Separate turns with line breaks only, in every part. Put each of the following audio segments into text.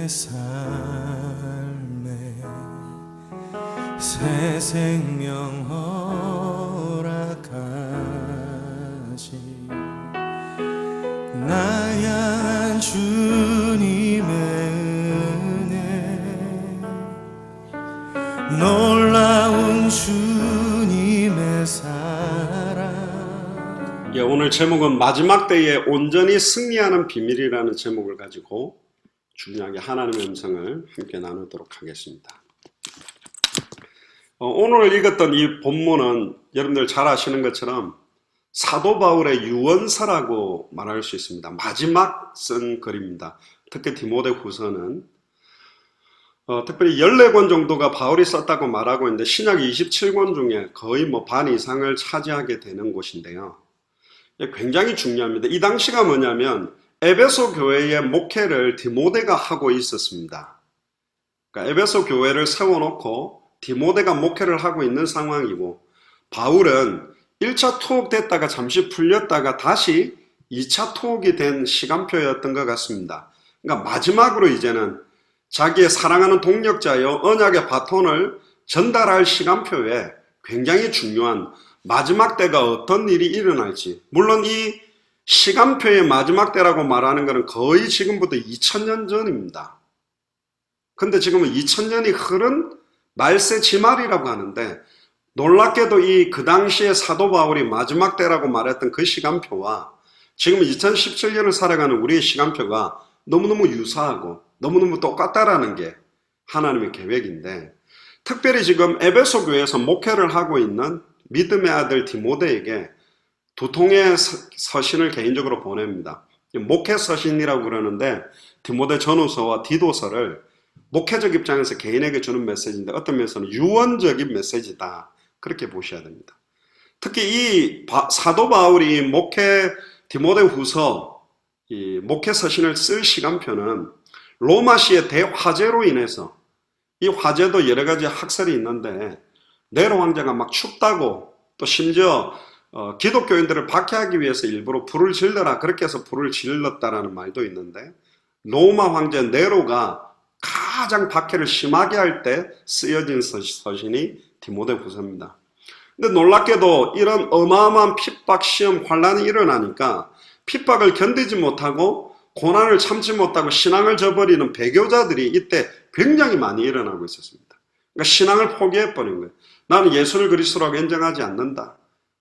내 삶에 새 생명 허락하시 나 향한 주님의 은혜 놀라운 주님의 사랑.
예, 오늘 제목은 마지막 때에 온전히 승리하는 비밀이라는 제목을 가지고 중요하게 하나님의 음성을 함께 나누도록 하겠습니다. 오늘 읽었던 이 본문은 여러분들 잘 아시는 것처럼 사도 바울의 유언서라고 말할 수 있습니다. 마지막 쓴 글입니다. 특히 디모데후서는 특별히 14권 정도가 바울이 썼다고 말하고 있는데 신약 27권 중에 거의 반 이상을 차지하게 되는 곳인데요. 굉장히 중요합니다. 이 당시가 뭐냐면 에베소 교회의 목회를 디모데가 하고 있었습니다. 그러니까 에베소 교회를 세워놓고 디모데가 목회를 하고 있는 상황이고 바울은 1차 투옥됐다가 잠시 풀렸다가 다시 2차 투옥이 된 시간표였던 것 같습니다. 그러니까 마지막으로 이제는 자기의 사랑하는 동력자여 언약의 바톤을 전달할 시간표에 굉장히 중요한 마지막 때가 어떤 일이 일어날지, 물론 이 시간표의 마지막 때라고 말하는 것은 거의 지금부터 2000년 전입니다. 근데 지금은 2000년이 흐른 말세 지말이라고 하는데 놀랍게도 그 당시에 사도 바울이 마지막 때라고 말했던 그 시간표와 지금 2017년을 살아가는 우리의 시간표가 너무너무 유사하고 너무너무 똑같다라는 게 하나님의 계획인데, 특별히 지금 에베소 교회에서 목회를 하고 있는 믿음의 아들 디모데에게 두 통의 서신을 개인적으로 보냅니다. 목회 서신이라고 그러는데 디모데 전후서와 디도서를 목회적 입장에서 개인에게 주는 메시지인데 어떤 면에서는 유언적인 메시지다, 그렇게 보셔야 됩니다. 특히 이 사도 바울이 디모데후서 이 목회 서신을 쓸 시간표는 로마시의 대화재로 인해서, 이 화재도 여러 가지 학설이 있는데 네로 황제가 막 춥다고, 또 심지어 기독교인들을 박해하기 위해서 일부러 불을 질러라, 그렇게 해서 불을 질렀다라는 말도 있는데 로마 황제 네로가 가장 박해를 심하게 할 때 쓰여진 서신이 디모데후서입니다. 근데 놀랍게도 이런 어마어마한 핍박, 시험, 환란이 일어나니까 핍박을 견디지 못하고 고난을 참지 못하고 신앙을 저버리는 배교자들이 이때 굉장히 많이 일어나고 있었습니다. 그러니까 신앙을 포기해버린 거예요. 나는 예수를 그리스도라고 인정하지 않는다.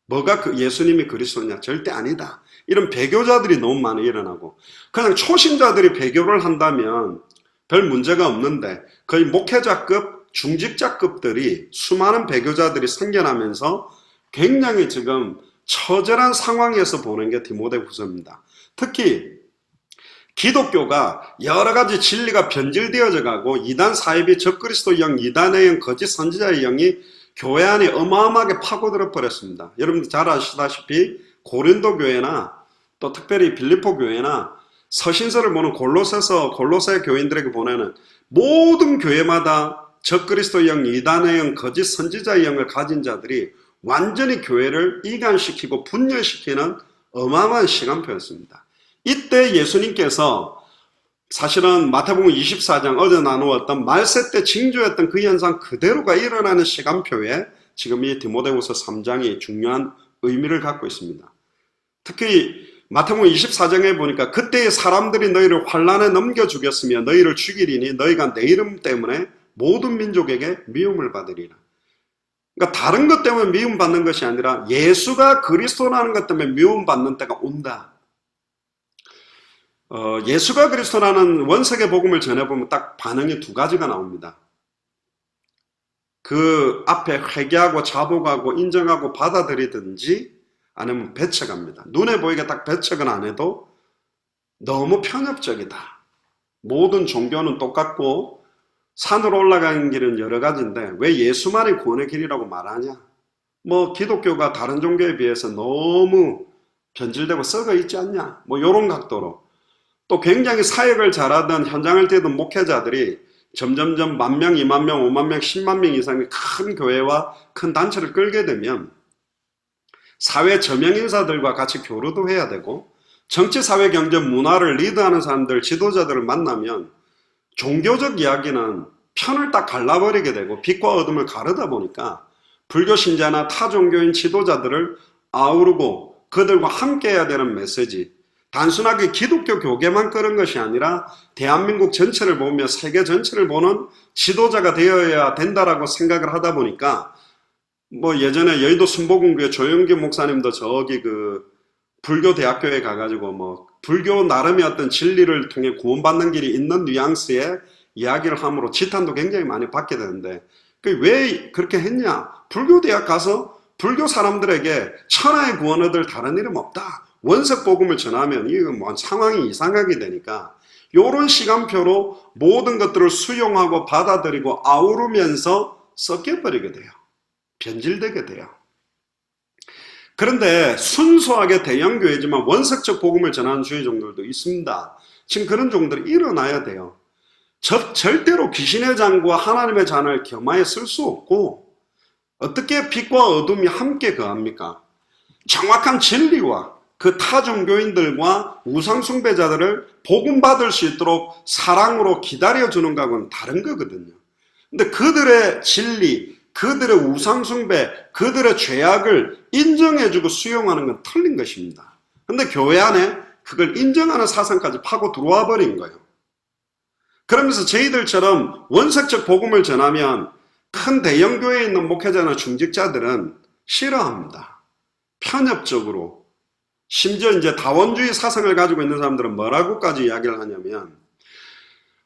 뭐가 예수님이 그리스도냐? 절대 아니다. 이런 배교자들이 너무 많이 일어나고, 그냥 초신자들이 배교를 한다면 별 문제가 없는데 거의 목회자급, 중직자급들이, 수많은 배교자들이 생겨나면서 굉장히 지금 처절한 상황에서 보는 게 디모데후서입니다. 특히 기독교가 여러 가지 진리가 변질되어져 가고 이단 사이비 적그리스도 영, 이단의 영, 거짓 선지자의 영이 교회 안에 어마어마하게 파고들어 버렸습니다. 여러분들 잘 아시다시피 고린도 교회나 또 특별히 빌립보 교회나 서신서를 보는 골로새 교인들에게 보내는 모든 교회마다 적그리스도 영, 이단의 영, 거짓 선지자의 영을 가진 자들이 완전히 교회를 이간시키고 분열시키는 어마어마한 시간표였습니다. 이때 예수님께서 사실은 마태복음 24장 어제 나누었던 말세 때 징조였던 그 현상 그대로가 일어나는 시간표에 지금 이 디모데후서 3장이 중요한 의미를 갖고 있습니다. 특히 마태복음 24장에 보니까 그때의 사람들이 너희를 환란에 넘겨 죽였으며 너희를 죽이리니 너희가 내 이름 때문에 모든 민족에게 미움을 받으리라. 그러니까 다른 것 때문에 미움받는 것이 아니라 예수가 그리스도라는 것 때문에 미움받는 때가 온다. 예수가 그리스도라는 원색의 복음을 전해보면 딱 반응이 두 가지가 나옵니다. 그 앞에 회개하고 자복하고 인정하고 받아들이든지 아니면 배척합니다. 눈에 보이게 딱 배척은 안 해도 너무 편협적이다. 모든 종교는 똑같고 산으로 올라가는 길은 여러 가지인데 왜 예수만이 구원의 길이라고 말하냐? 기독교가 다른 종교에 비해서 너무 변질되고 썩어 있지 않냐? 이런 각도로. 또 굉장히 사역을 잘하던 현장을 뛰던 목회자들이 점점점 10,000명, 20,000명, 50,000명, 10만 명 이상의 큰 교회와 큰 단체를 끌게 되면 사회 저명 인사들과 같이 교류도 해야 되고 정치, 사회, 경제, 문화를 리드하는 사람들, 지도자들을 만나면 종교적 이야기는 편을 딱 갈라버리게 되고 빛과 어둠을 가르다 보니까 불교 신자나 타 종교인 지도자들을 아우르고 그들과 함께 해야 되는 메시지, 단순하게 기독교 교계만 그런 것이 아니라 대한민국 전체를 보며 세계 전체를 보는 지도자가 되어야 된다라고 생각을 하다 보니까 뭐 예전에 여의도 순복음교회 조영기 목사님도 저기 그 불교 대학교에 가가지고 뭐 불교 나름의 어떤 진리를 통해 구원받는 길이 있는 뉘앙스의 이야기를 함으로 지탄도 굉장히 많이 받게 되는데 왜 그렇게 했냐? 불교 대학 가서 불교 사람들에게 천하의 구원 얻을 다른 이름 없다. 원석 복음을 전하면 이거 뭐 상황이 이상하게 되니까 이런 시간표로 모든 것들을 수용하고 받아들이고 아우르면서 섞여버리게 돼요. 변질되게 돼요. 그런데 순수하게 대형교회지만 원석적 복음을 전하는 주의 종들도 있습니다. 지금 그런 종들이 일어나야 돼요. 절대로 귀신의 잔과 하나님의 잔을 겸하여 쓸 수 없고 어떻게 빛과 어둠이 함께 거합니까? 정확한 진리와 그 타 종교인들과 우상숭배자들을 복음받을 수 있도록 사랑으로 기다려주는 것과는 다른 거거든요. 근데 그들의 진리, 그들의 우상숭배, 그들의 죄악을 인정해주고 수용하는 건 틀린 것입니다. 근데 교회 안에 그걸 인정하는 사상까지 파고 들어와 버린 거예요. 그러면서 저희들처럼 원색적 복음을 전하면 큰 대형교회에 있는 목회자나 중직자들은 싫어합니다. 편협적으로. 심지어 이제 다원주의 사상을 가지고 있는 사람들은 뭐라고까지 이야기를 하냐면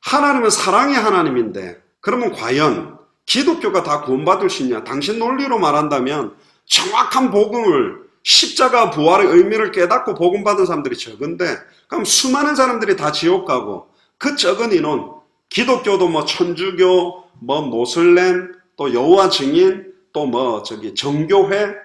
하나님은 사랑의 하나님인데 그러면 과연 기독교가 다 구원받을 수 있냐? 당신 논리로 말한다면 정확한 복음을 십자가 부활의 의미를 깨닫고 복음받은 사람들이 적은데 그럼 수많은 사람들이 다 지옥 가고 그 적은 인원 기독교도 뭐 천주교, 뭐 모슬렘, 또 여호와 증인, 또 뭐 저기 정교회,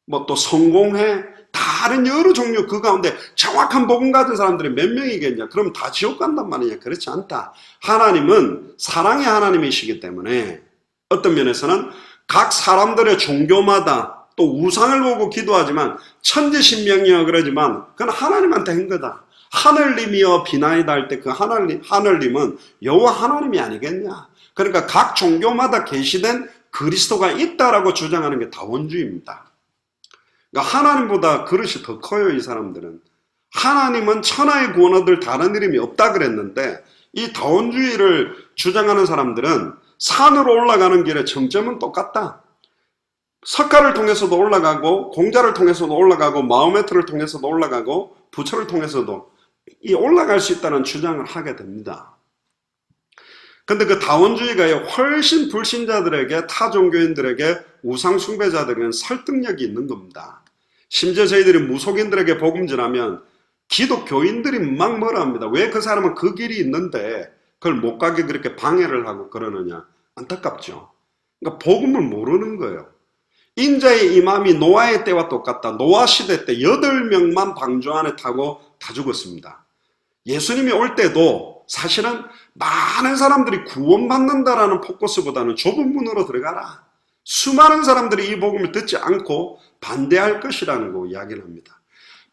뭐 또 성공회 다른 여러 종류 그 가운데 정확한 복음 가진 사람들이 몇 명이겠냐? 그럼 다 지옥 간단 말이냐? 그렇지 않다. 하나님은 사랑의 하나님이시기 때문에 어떤 면에서는 각 사람들의 종교마다 또 우상을 보고 기도하지만 천지신명이여 그러지만 그건 하나님한테 한 거다. 하늘님이여 비나이다 할 때 그 하늘님은 여호와 하나님이 아니겠냐? 그러니까 각 종교마다 계시된 그리스도가 있다라고 주장하는 게 다원주의입니다. 그러니까 하나님보다 그릇이 더 커요, 이 사람들은. 하나님은 천하의 구원 얻을 다른 이름이 없다 그랬는데 이 다원주의를 주장하는 사람들은 산으로 올라가는 길에 정점은 똑같다. 석가를 통해서도 올라가고 공자를 통해서도 올라가고 마호메트를 통해서도 올라가고 부처를 통해서도 이 올라갈 수 있다는 주장을 하게 됩니다. 근데 그 다원주의가 훨씬 불신자들에게 타 종교인들에게 우상 숭배자들에게는 설득력이 있는 겁니다. 심지어 저희들이 무속인들에게 복음 전하면 기독교인들이 막 뭐라 합니다. 왜 그 사람은 그 길이 있는데 그걸 못 가게 그렇게 방해를 하고 그러느냐. 안타깝죠. 그러니까 복음을 모르는 거예요. 인자의 임함이 노아의 때와 똑같다. 노아 시대 때 8명만 방주 안에 타고 다 죽었습니다. 예수님이 올 때도 사실은 많은 사람들이 구원받는다라는 포커스보다는 좁은 문으로 들어가라. 수많은 사람들이 이 복음을 듣지 않고 반대할 것이라는 거 이야기를 합니다.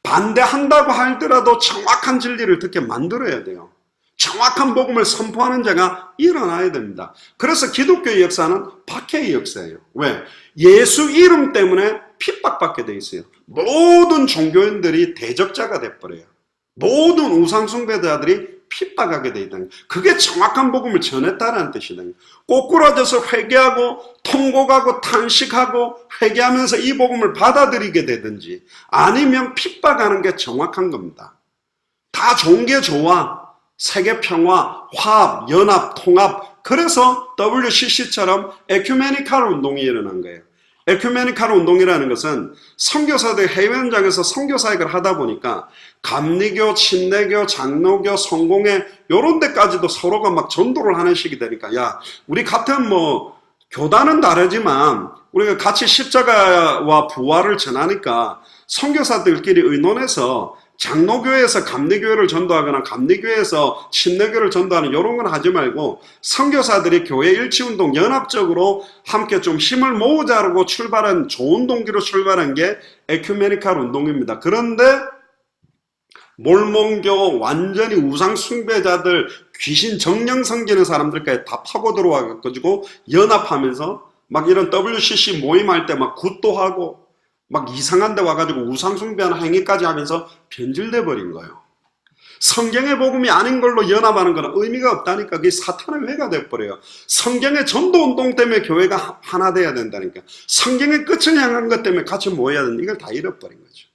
반대한다고 할더라도 정확한 진리를 듣게 만들어야 돼요. 정확한 복음을 선포하는 자가 일어나야 됩니다. 그래서 기독교의 역사는 박해의 역사예요. 왜? 예수 이름 때문에 핍박받게 돼 있어요. 모든 종교인들이 대적자가 돼버려요. 모든 우상숭배자들이 핍박하게 돼 있다는 거예요. 그게 정확한 복음을 전했다는 뜻이다. 꼬꾸라져서 회개하고 통곡하고 탄식하고 회개하면서 이 복음을 받아들이게 되든지 아니면 핍박하는 게 정확한 겁니다. 다 좋은 게 좋아. 세계 평화, 화합, 연합, 통합. 그래서 WCC처럼 에큐메니칼 운동이 일어난 거예요. 에큐메니칼 운동이라는 것은 선교사들 해외 현장에서 선교사역을 하다 보니까 감리교, 침례교, 장로교, 성공회 이런 데까지도 서로가 막 전도를 하는 식이 되니까 야, 우리 같은 뭐 교단은 다르지만 우리가 같이 십자가와 부활을 전하니까 선교사들끼리 의논해서 장로교회에서 감리교회를 전도하거나 감리교회에서 침례교를 전도하는 이런 건 하지 말고 선교사들이 교회 일치운동 연합적으로 함께 좀 힘을 모으자고 출발한 좋은 동기로 출발한 게 에큐메니칼 운동입니다. 그런데 몰몬교 완전히 우상 숭배자들 귀신 정령 섬기는 사람들까지 다 파고 들어와 가지고 연합하면서 막 이런 WCC 모임할 때 막 굿도 하고 막 이상한 데 와가지고 우상숭배하는 행위까지 하면서 변질돼 버린 거예요. 성경의 복음이 아닌 걸로 연합하는 건 의미가 없다니까. 그게 사탄의 회가 돼버려요. 성경의 전도운동 때문에 교회가 하나 돼야 된다니까. 성경의 끝을 향한 것 때문에 같이 모여야 된다. 이걸 다 잃어버린 거죠.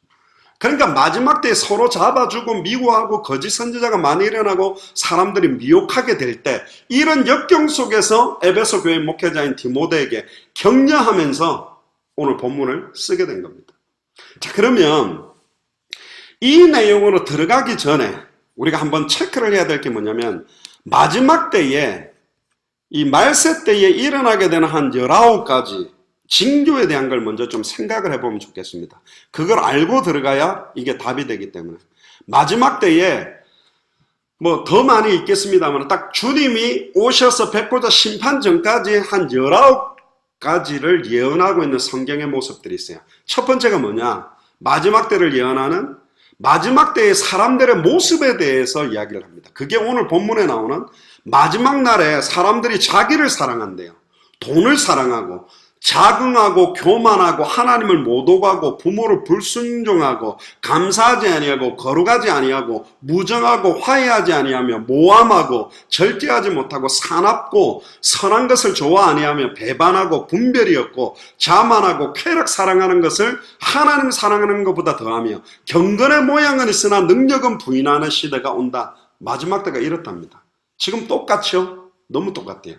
그러니까 마지막 때에 서로 잡아주고 미워하고 거짓 선지자가 많이 일어나고 사람들이 미혹하게 될 때, 이런 역경 속에서 에베소 교회 목회자인 디모데에게 격려하면서 오늘 본문을 쓰게 된 겁니다. 자, 그러면 이 내용으로 들어가기 전에 우리가 한번 체크를 해야 될 게 뭐냐면, 마지막 때에 이 말세 때에 일어나게 되는 한 19가지 징조에 대한 걸 먼저 좀 생각을 해보면 좋겠습니다. 그걸 알고 들어가야 이게 답이 되기 때문에. 마지막 때에 뭐 더 많이 있겠습니다만, 딱 주님이 오셔서 백보자 심판 전까지 한 19가지를 예언하고 있는 성경의 모습들이 있어요. 첫 번째가 뭐냐? 마지막 때를 예언하는 마지막 때의 사람들의 모습에 대해서 이야기를 합니다. 그게 오늘 본문에 나오는 마지막 날에 사람들이 자기를 사랑한대요. 돈을 사랑하고 자긍하고 교만하고 하나님을 못 오가고 부모를 불순종하고 감사하지 아니하고 거룩하지 아니하고 무정하고 화해하지 아니하며 모함하고 절제하지 못하고 사납고 선한 것을 좋아 아니하며 배반하고 분별이 없고 자만하고 쾌락 사랑하는 것을 하나님 사랑하는 것보다 더하며 경건의 모양은 있으나 능력은 부인하는 시대가 온다. 마지막 때가 이렇답니다. 지금 똑같죠? 너무 똑같아요.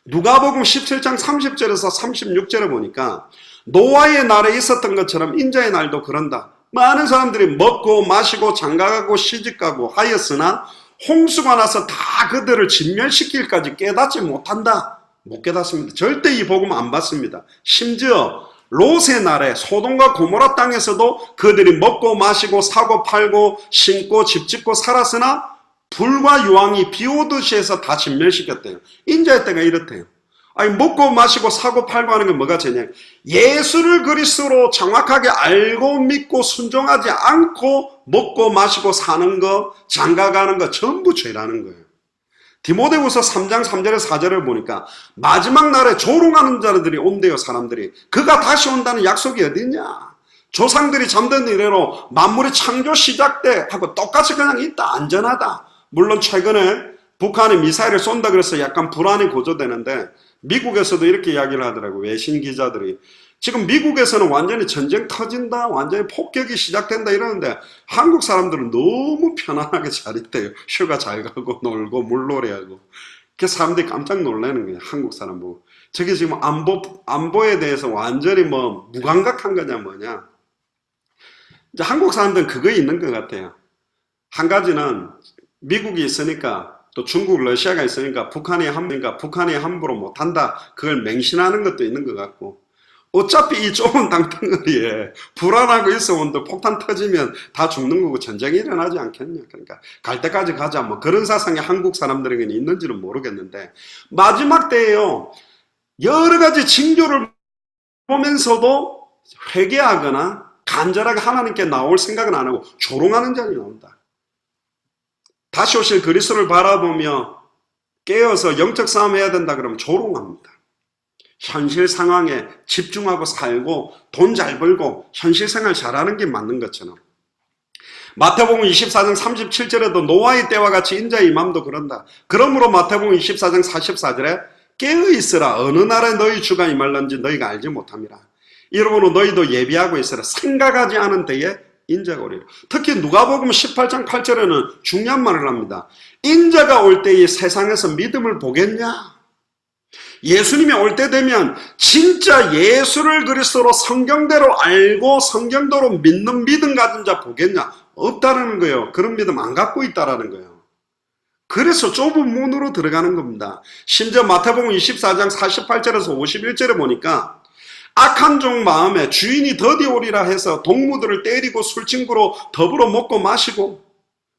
누가복음 17장 30절에서 36절에 보니까 노아의 날에 있었던 것처럼 인자의 날도 그런다. 많은 사람들이 먹고 마시고 장가가고 시집가고 하였으나 홍수가 나서 다 그들을 진멸시킬까지 깨닫지 못한다. 못 깨닫습니다. 절대 이 복음 안 받습니다. 심지어 롯의 날에 소돔과 고모라 땅에서도 그들이 먹고 마시고 사고 팔고 심고 집 짓고 살았으나 불과 유황이 비 오듯이 해서 다 진멸시켰대요. 인자의 때가 이렇대요. 아니, 먹고 마시고 사고 팔고 하는 게 뭐가 죄냐? 예수를 그리스도로 정확하게 알고 믿고 순종하지 않고 먹고 마시고 사는 거, 장가가는 거 전부 죄라는 거예요. 디모데후서 3장 3절에 4절을 보니까 마지막 날에 조롱하는 자들이 온대요. 사람들이. 그가 다시 온다는 약속이 어디냐? 조상들이 잠든 이래로 만물의 창조 시작 때 하고 똑같이 그냥 있다. 안전하다. 물론 최근에 북한이 미사일을 쏜다 그래서 약간 불안이 고조되는데, 미국에서도 이렇게 이야기를 하더라고요. 외신 기자들이. 지금 미국에서는 완전히 전쟁 터진다, 완전히 폭격이 시작된다 이러는데 한국 사람들은 너무 편안하게 잘 있대요. 휴가 잘 가고 놀고 물놀이하고. 그 사람들이 깜짝 놀라는 거예요. 한국 사람 보고. 저게 지금 안보에 대해서 완전히 뭐 무감각한 거냐 뭐냐. 이제 한국 사람들은 그거 있는 것 같아요. 한 가지는 미국이 있으니까, 또 중국, 러시아가 있으니까 북한이 함부로 못한다. 그걸 맹신하는 것도 있는 것 같고, 어차피 이 좁은 땅덩어리에 불안하고 있어온도 폭탄 터지면 다 죽는 거고 전쟁이 일어나지 않겠냐. 그러니까 갈 때까지 가자. 뭐 그런 사상이 한국 사람들에게는 있는지는 모르겠는데, 마지막 때에요, 여러 가지 징조를 보면서도 회개하거나 간절하게 하나님께 나올 생각은 안 하고 조롱하는 자들이 나온다. 다시 오실 그리스도를 바라보며 깨어서 영적 싸움 해야 된다 그러면 조롱합니다. 현실 상황에 집중하고 살고 돈 잘 벌고 현실 생활 잘하는 게 맞는 것처럼. 마태복음 24장 37절에도 노아의 때와 같이 인자의 임함도 그런다. 그러므로 마태복음 24장 44절에 깨어 있으라. 어느 날에 너희 주가 임할런지 너희가 알지 못함이라. 이러므로 너희도 예비하고 있으라. 생각하지 않은 때에 인자가 오리라. 특히 누가복음 18장 8절에는 중요한 말을 합니다. 인자가 올 때에 세상에서 믿음을 보겠냐? 예수님이 올 때 되면 진짜 예수를 그리스도로 성경대로 알고 성경대로 믿는 믿음 가진 자 보겠냐? 없다라는 거예요. 그런 믿음 안 갖고 있다라는 거예요. 그래서 좁은 문으로 들어가는 겁니다. 심지어 마태복음 24장 48절에서 51절에 보니까 악한 종 마음에 주인이 더디 오리라 해서 동무들을 때리고 술친구로 더불어 먹고 마시고,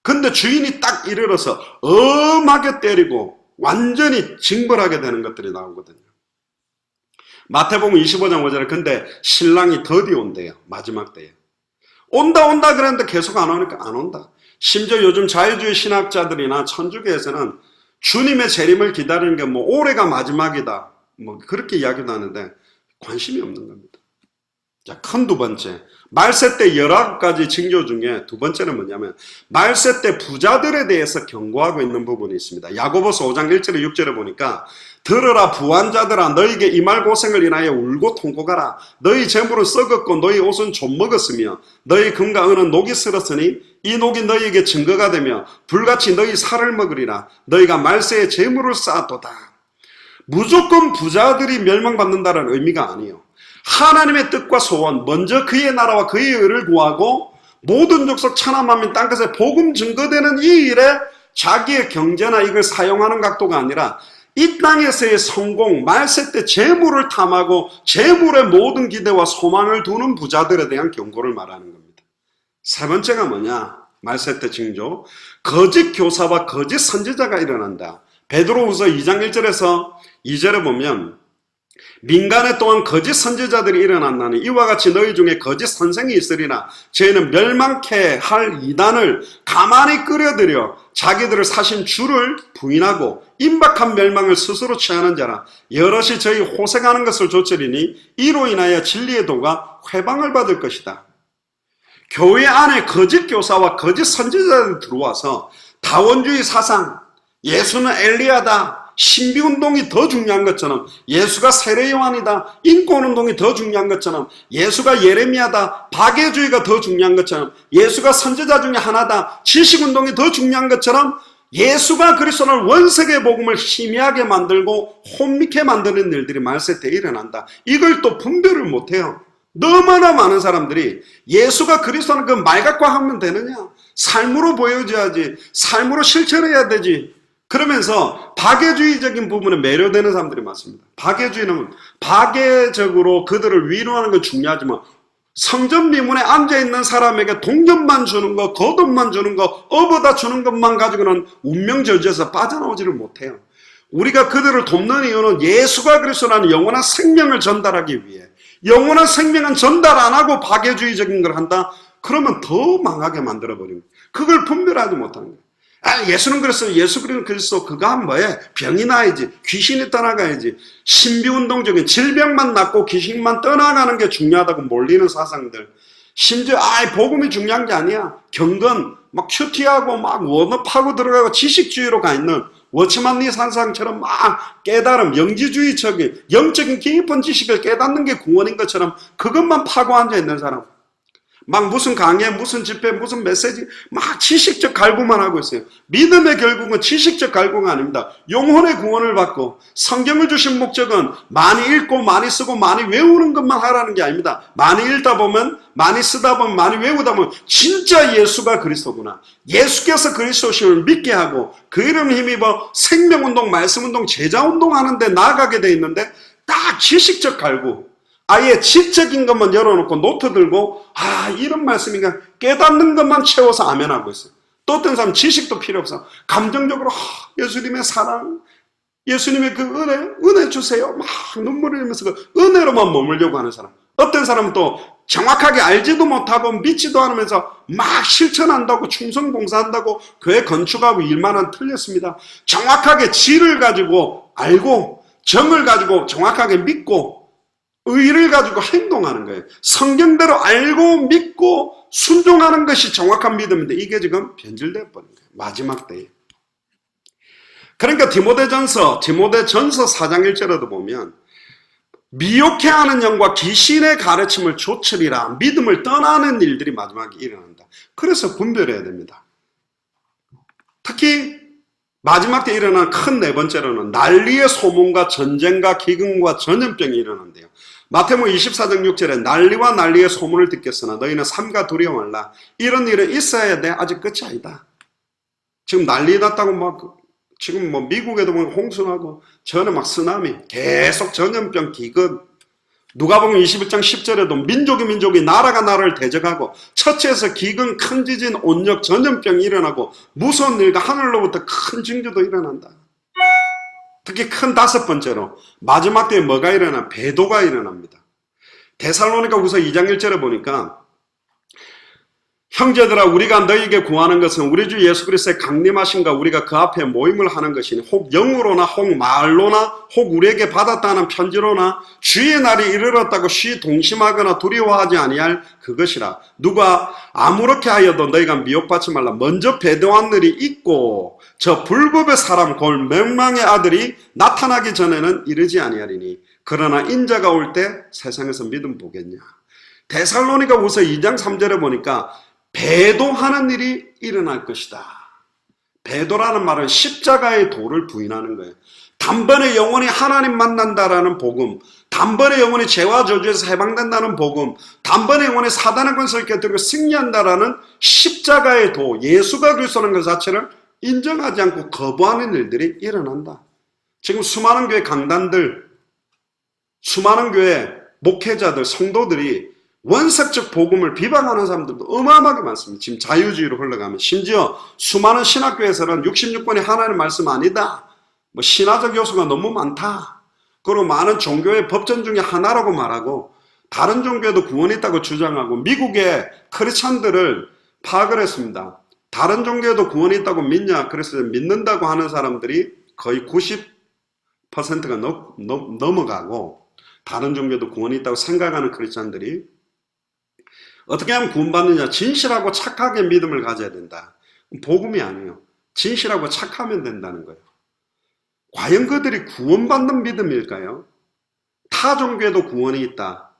근데 주인이 딱 이르러서 엄하게 때리고 완전히 징벌하게 되는 것들이 나오거든요. 마태복음 25장 5절에 근데 신랑이 더디 온대요. 마지막 때에. 온다 그랬는데 계속 안 오니까 안 온다. 심지어 요즘 자유주의 신학자들이나 천주교에서는 주님의 재림을 기다리는 게 뭐 올해가 마지막이다. 뭐 그렇게 이야기도 하는데 관심이 없는 겁니다. 자, 큰 두 번째. 말세 때 19가지 징조 중에 두 번째는 뭐냐면 말세 때 부자들에 대해서 경고하고 있는 부분이 있습니다. 야고보서 5장 1절에 6절에 보니까 들으라 부한자들아 너희에게 이 말 고생을 인하여 울고 통곡하라. 너희 재물은 썩었고 너희 옷은 좀 먹었으며 너희 금과 은은 녹이 슬었으니 이 녹이 너희에게 증거가 되며 불같이 너희 살을 먹으리라. 너희가 말세에 재물을 쌓았도다. 무조건 부자들이 멸망받는다는 의미가 아니에요. 하나님의 뜻과 소원, 먼저 그의 나라와 그의 의를 구하고 모든 족속 천하만민 땅끝에 복음 증거되는 이 일에 자기의 경제나 이걸 사용하는 각도가 아니라 이 땅에서의 성공, 말세 때 재물을 탐하고 재물의 모든 기대와 소망을 두는 부자들에 대한 경고를 말하는 겁니다. 세 번째가 뭐냐? 말세 때 징조, 거짓 교사와 거짓 선지자가 일어난다. 베드로후서 2장 1절에서 2절에 보면 민간에 또한 거짓 선지자들이 일어났나니 이와 같이 너희 중에 거짓 선생이 있으리나 저희는 멸망케 할 이단을 가만히 끌어들여 자기들을 사신 주를 부인하고 임박한 멸망을 스스로 취하는 자라. 여럿이 저희 호색하는 것을 조치리니 이로 인하여 진리의 도가 회방을 받을 것이다. 교회 안에 거짓 교사와 거짓 선지자들이 들어와서 다원주의 사상, 예수는 엘리야다, 신비운동이 더 중요한 것처럼, 예수가 세례요한이다, 인권운동이 더 중요한 것처럼, 예수가 예레미야다, 박애주의가 더 중요한 것처럼, 예수가 선지자 중에 하나다, 지식운동이 더 중요한 것처럼 예수가 그리스도는 원세계 복음을 희미하게 만들고 혼미케 만드는 일들이 말세 때 일어난다. 이걸 또 분별을 못해요. 너무나 많은 사람들이 예수가 그리스도는 그 말 갖고 하면 되느냐, 삶으로 보여줘야지, 삶으로 실천해야 되지, 그러면서 박애주의적인 부분에 매료되는 사람들이 많습니다. 박애주의는 박애적으로 그들을 위로하는 건 중요하지만 성전 미문에 앉아있는 사람에게 동전만 주는 거, 겉옷만 주는 거, 업어다 주는 것만 가지고는 운명저주에서 빠져나오지를 못해요. 우리가 그들을 돕는 이유는 예수가 그리스도라는 영원한 생명을 전달하기 위해. 영원한 생명은 전달 안 하고 박애주의적인 걸 한다? 그러면 더 망하게 만들어버립니다. 그걸 분별하지 못하는 거예요. 예수는 그랬어요. 예수 그리스도 그거 하면 뭐해? 병이 나야지, 귀신이 떠나가야지. 신비운동적인 질병만 낫고 귀신만 떠나가는 게 중요하다고 몰리는 사상들. 심지어 복음이 중요한 게 아니야. 경건 막 큐티하고 막 원업하고 들어가고 지식주의로 가 있는 워치만 니 산상처럼 막 깨달음, 영지주의적인 영적인 깊은 지식을 깨닫는 게 구원인 것처럼 그것만 파고 앉아 있는 사람. 막 무슨 강의, 무슨 집회, 무슨 메시지 막 지식적 갈구만 하고 있어요. 믿음의 결국은 지식적 갈구가 아닙니다. 영혼의 구원을 받고 성경을 주신 목적은 많이 읽고 많이 쓰고 많이 외우는 것만 하라는 게 아닙니다. 많이 읽다 보면, 많이 쓰다 보면, 많이 외우다 보면 진짜 예수가 그리스도구나, 예수께서 그리스도심을 믿게 하고 그 이름 힘입어 생명운동, 말씀운동, 제자운동 하는데 나아가게 돼 있는데 딱 지식적 갈구, 아예 지적인 것만 열어놓고 노트 들고 이런 말씀인가 깨닫는 것만 채워서 아멘하고 있어요. 또 어떤 사람은 지식도 필요 없어. 감정적으로 예수님의 사랑, 예수님의 그 은혜 주세요, 막 눈물을 흘리면서 그 은혜로만 머물려고 하는 사람. 어떤 사람은 또 정확하게 알지도 못하고 믿지도 않으면서 막 실천한다고, 충성봉사한다고, 교회 건축하고 일만은 틀렸습니다. 정확하게 지를 가지고 알고, 정을 가지고 정확하게 믿고, 의를 가지고 행동하는 거예요. 성경대로 알고 믿고 순종하는 것이 정확한 믿음인데 이게 지금 변질되어 버린 거예요. 마지막 때에. 그러니까 디모데전서 4장 1절에도 보면 미혹해하는 영과 귀신의 가르침을 조철이라 믿음을 떠나는 일들이 마지막에 일어난다. 그래서 분별해야 됩니다. 특히 마지막 때 일어나는 큰 네 번째로는 난리의 소문과 전쟁과 기근과 전염병이 일어난대요. 마태복음 24장 6절에 난리와 난리의 소문을 듣겠으나 너희는 삼가 두려워 말라. 이런 일은 있어야 돼. 아직 끝이 아니다. 지금 난리 났다고 지금 미국에도 보면 홍수나고 전에 막 쓰나미, 계속 전염병, 기근. 누가복음 21장 10절에도 민족이 나라가 나라를 대적하고 처치에서 기근, 큰 지진, 온역, 전염병이 일어나고 무서운 일과 하늘로부터 큰 징조도 일어난다. 특히 큰 다섯 번째로 마지막 때에 뭐가 일어나? 배도가 일어납니다. 데살로니가후서 2장 1절에 보니까 형제들아 우리가 너희에게 구하는 것은 우리 주 예수 그리스도의 강림하심과 우리가 그 앞에 모임을 하는 것이니 혹 영으로나 혹 말로나 혹 우리에게 받았다는 편지로나 주의 날이 이르렀다고 쉬 동심하거나 두려워하지 아니할 그것이라. 누가 아무렇게 하여도 너희가 미혹받지 말라. 먼저 배도한 일이 있고 저 불법의 사람 곧 멸망의 아들이 나타나기 전에는 이르지 아니하리니 그러나 인자가 올 때 세상에서 믿음 보겠냐. 데살로니가후서 2장 3절에 보니까 배도하는 일이 일어날 것이다. 배도라는 말은 십자가의 도를 부인하는 거예요. 단번에 영혼이 하나님 만난다라는 복음, 단번에 영혼이 죄와 저주에서 해방된다는 복음, 단번에 영혼이 사단의 권세를 깨뜨리고 승리한다라는 십자가의 도, 예수가 그리스도라는 것 자체를 인정하지 않고 거부하는 일들이 일어난다. 지금 수많은 교회 강단들, 수많은 교회 목회자들, 성도들이 원색적 복음을 비방하는 사람들도 어마어마하게 많습니다. 지금 자유주의로 흘러가면 심지어 수많은 신학교에서는 66권이 하나님의 말씀 아니다. 뭐 신화적 요소가 너무 많다. 그리고 많은 종교의 법전 중에 하나라고 말하고 다른 종교에도 구원이 있다고 주장하고 미국의 크리스찬들을 파악을 했습니다. 다른 종교에도 구원이 있다고 믿냐? 그래서 믿는다고 하는 사람들이 거의 90%가 넘어가고 다른 종교도 구원이 있다고 생각하는 크리스찬들이 어떻게 하면 구원받느냐? 진실하고 착하게 믿음을 가져야 된다. 복음이 아니에요. 진실하고 착하면 된다는 거예요. 과연 그들이 구원받는 믿음일까요? 타 종교에도 구원이 있다.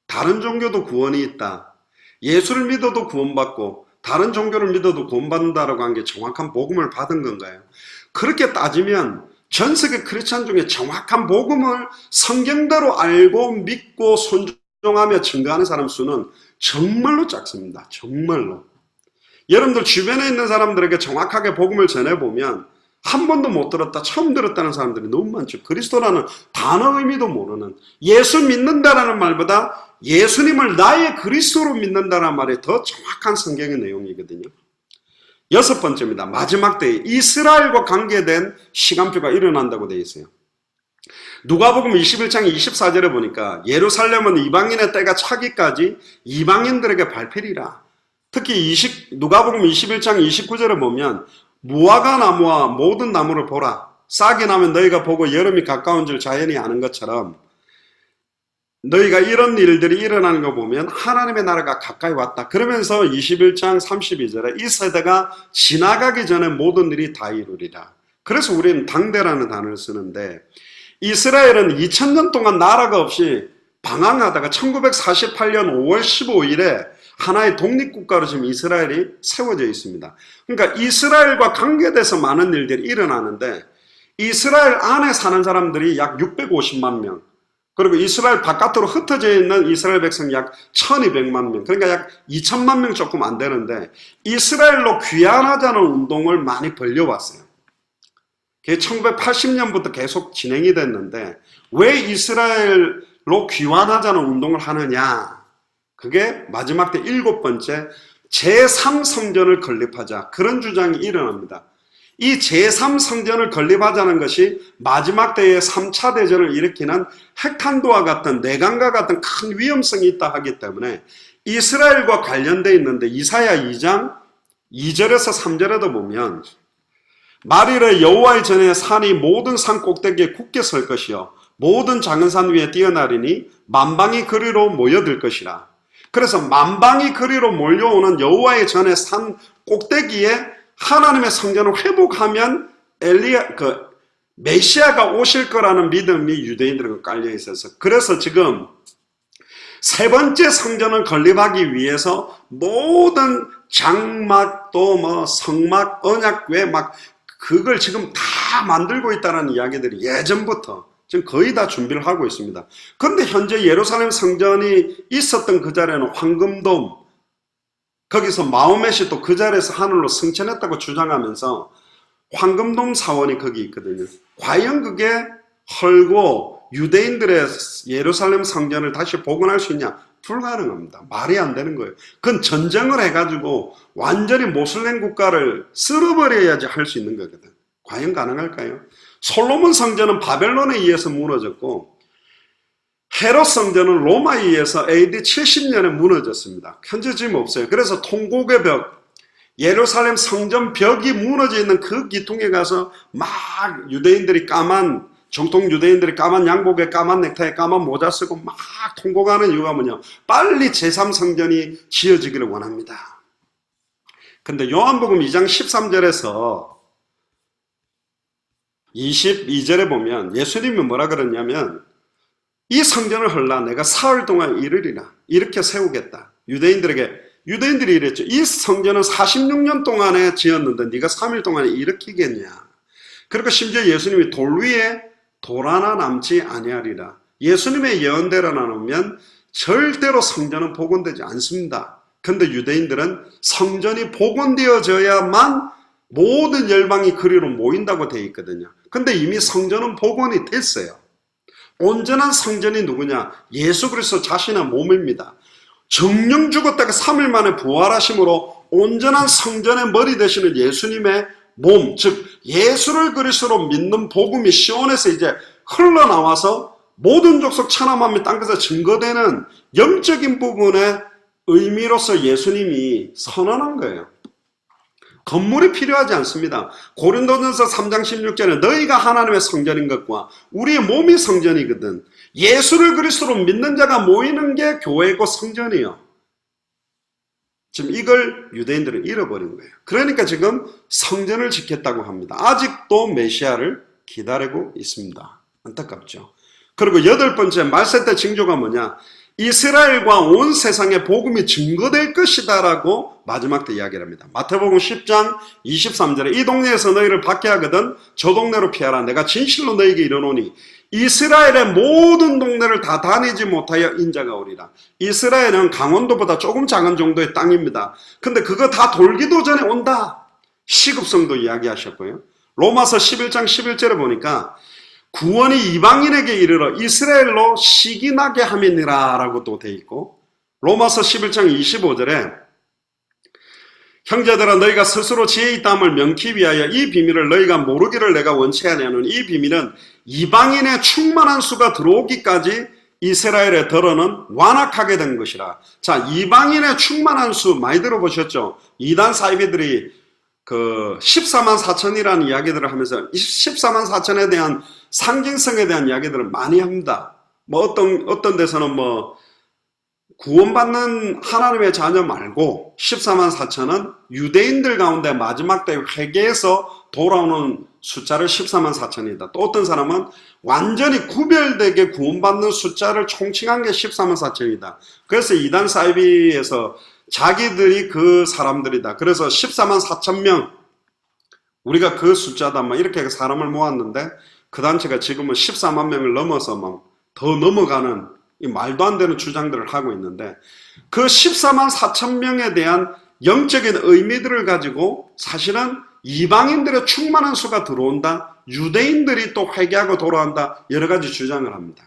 다른 종교도 구원이 있다. 예수를 믿어도 구원받고 다른 종교를 믿어도 구원받는다라고 한 게 정확한 복음을 받은 건가요? 그렇게 따지면 전 세계 크리스찬 중에 정확한 복음을 성경대로 알고 믿고 순종하며 증거하는 사람 수는 정말로 작습니다. 정말로. 여러분들 주변에 있는 사람들에게 정확하게 복음을 전해보면 한 번도 못 들었다, 처음 들었다는 사람들이 너무 많죠. 그리스도라는 단어 의미도 모르는, 예수 믿는다라는 말보다 예수님을 나의 그리스도로 믿는다는 말이 더 정확한 성경의 내용이거든요. 여섯 번째입니다. 마지막 때에 이스라엘과 관계된 시간표가 일어난다고 되어 있어요. 누가복음 21장 24절에 보니까 예루살렘은 이방인의 때가 차기까지 이방인들에게 밟히리라. 특히 누가복음 21장 29절에 보면 무화과 나무와 모든 나무를 보라. 싹이 나면 너희가 보고 여름이 가까운 줄 자연히 아는 것처럼 너희가 이런 일들이 일어나는 거 보면 하나님의 나라가 가까이 왔다. 그러면서 21장 32절에 이 세대가 지나가기 전에 모든 일이 다 이루리라. 그래서 우리는 당대라는 단어를 쓰는데 이스라엘은 2000년 동안 나라가 없이 방황하다가 1948년 5월 15일에 하나의 독립국가로 지금 이스라엘이 세워져 있습니다. 그러니까 이스라엘과 관계돼서 많은 일들이 일어나는데 이스라엘 안에 사는 사람들이 약 650만 명, 그리고 이스라엘 바깥으로 흩어져 있는 이스라엘 백성이 약 1200만 명, 그러니까 약 2000만 명 조금 안 되는데 이스라엘로 귀환하자는 운동을 많이 벌려왔어요. 그게 1980년부터 계속 진행이 됐는데 왜 이스라엘로 귀환하자는 운동을 하느냐? 그게 마지막 때 일곱 번째 제3성전을 건립하자, 그런 주장이 일어납니다. 이 제3성전을 건립하자는 것이 마지막 때의 3차 대전을 일으키는 핵탄두와 같은 내강과 같은 큰 위험성이 있다 하기 때문에 이스라엘과 관련되어 있는데 이사야 2장 2절에서 3절에도 보면 말이래 여호와의 전에 산이 모든 산 꼭대기에 굳게 설 것이요 모든 작은 산 위에 뛰어나리니 만방이 그리로 모여들 것이라. 그래서 만방이 그리로 몰려오는 여호와의 전에 산 꼭대기에 하나님의 성전을 회복하면 메시아가 오실 거라는 믿음이 유대인들에게 깔려 있어서, 그래서 지금 세 번째 성전을 건립하기 위해서 모든 장막도 뭐 성막, 언약궤 막 그걸 지금 다 만들고 있다는 이야기들이 예전부터 지금 거의 다 준비를 하고 있습니다. 그런데 현재 예루살렘 성전이 있었던 그 자리에는 황금돔, 거기서 마호멧이 또 그 자리에서 하늘로 승천했다고 주장하면서 황금돔 사원이 거기 있거든요. 과연 그게 헐고 유대인들의 예루살렘 성전을 다시 복원할 수 있냐? 불가능합니다. 말이 안 되는 거예요. 그건 전쟁을 해가지고 완전히 모슬렘 국가를 쓸어버려야지 할 수 있는 거거든. 과연 가능할까요? 솔로몬 성전은 바벨론에 의해서 무너졌고 헤롯 성전은 로마에 의해서 AD 70년에 무너졌습니다. 현재 지금 없어요. 그래서 통곡의 벽, 예루살렘 성전 벽이 무너져 있는 그 기둥에 가서 막 유대인들이 정통 유대인들이 까만 양복에 까만 넥타이에 까만 모자 쓰고 막 통곡하는 이유가 뭐냐? 빨리 제3성전이 지어지기를 원합니다. 근데 요한복음 2장 13절에서 22절에 보면 예수님이 뭐라 그러냐면 이 성전을 헐라 내가 사흘 동안 이르리라. 이렇게 세우겠다. 유대인들이 이랬죠. 이 성전은 46년 동안에 지었는데 네가 3일 동안에 일으키겠냐. 그리고 심지어 예수님이 돌 위에 돌 하나 남지 아니하리라. 예수님의 예언대로 나누면 절대로 성전은 복원되지 않습니다. 근데 유대인들은 성전이 복원되어져야만 모든 열방이 그리로 모인다고 되어 있거든요. 근데 이미 성전은 복원이 됐어요. 온전한 성전이 누구냐? 예수 그리스도 자신의 몸입니다. 정령 죽었다가 3일 만에 부활하심으로 온전한 성전의 머리 되시는 예수님의 몸, 즉 예수를 그리스도로 믿는 복음이 시온에서 이제 흘러나와서 모든 족속 천하 만민 땅끝에 증거되는 영적인 부분의 의미로서 예수님이 선언한 거예요. 건물이 필요하지 않습니다. 고린도전서 3장 16절에 너희가 하나님의 성전인 것과 우리의 몸이 성전이거든. 예수를 그리스도로 믿는 자가 모이는 게 교회고 성전이에요. 지금 이걸 유대인들은 잃어버린 거예요. 그러니까 지금 성전을 짓겠다고 합니다. 아직도 메시아를 기다리고 있습니다. 안타깝죠. 그리고 8번째 말세 때 징조가 뭐냐? 이스라엘과 온 세상에 복음이 증거될 것이다 라고 마지막 때 이야기를 합니다. 마태복음 10장 23절에 이 동네에서 너희를 밖에 하거든 저 동네로 피하라. 내가 진실로 너희에게 이르노니 이스라엘의 모든 동네를 다 다니지 못하여 인자가 오리라. 이스라엘은 강원도보다 조금 작은 정도의 땅입니다. 근데 그거 다 돌기도 전에 온다. 시급성도 이야기하셨고요. 로마서 11장 11절에 보니까 구원이 이방인에게 이르러 이스라엘로 시기나게 함이니라 라고 또 돼 있고, 로마서 11장 25절에 형제들아 너희가 스스로 지혜 있다함을 명키 위하여 이 비밀을 너희가 모르기를 내가 원치 아니하노니 이 비밀은 이방인의 충만한 수가 들어오기까지 이스라엘의 덜어는 완악하게 된 것이라. 자, 이방인의 충만한 수 많이 들어보셨죠? 이단 사이비들이 그 14만 4천이라는 이야기들을 하면서 14만 4천에 대한 상징성에 대한 이야기들을 많이 합니다. 뭐 어떤 데서는 뭐 구원받는 하나님의 자녀 말고 14만 4천은 유대인들 가운데 마지막 때 회개해서 돌아오는 숫자를 14만 4천이다. 또 어떤 사람은 완전히 구별되게 구원받는 숫자를 총칭한 게 14만 4천이다. 그래서 이단 사이비에서 자기들이 그 사람들이다. 그래서 14만 4천 명, 우리가 그 숫자다. 막 이렇게 사람을 모았는데 그 단체가 지금은 14만 명을 넘어서 막 더 넘어가는 이 말도 안 되는 주장들을 하고 있는데, 그 14만 4천 명에 대한 영적인 의미들을 가지고 사실은 이방인들의 충만한 수가 들어온다. 유대인들이 또 회개하고 돌아온다. 여러 가지 주장을 합니다.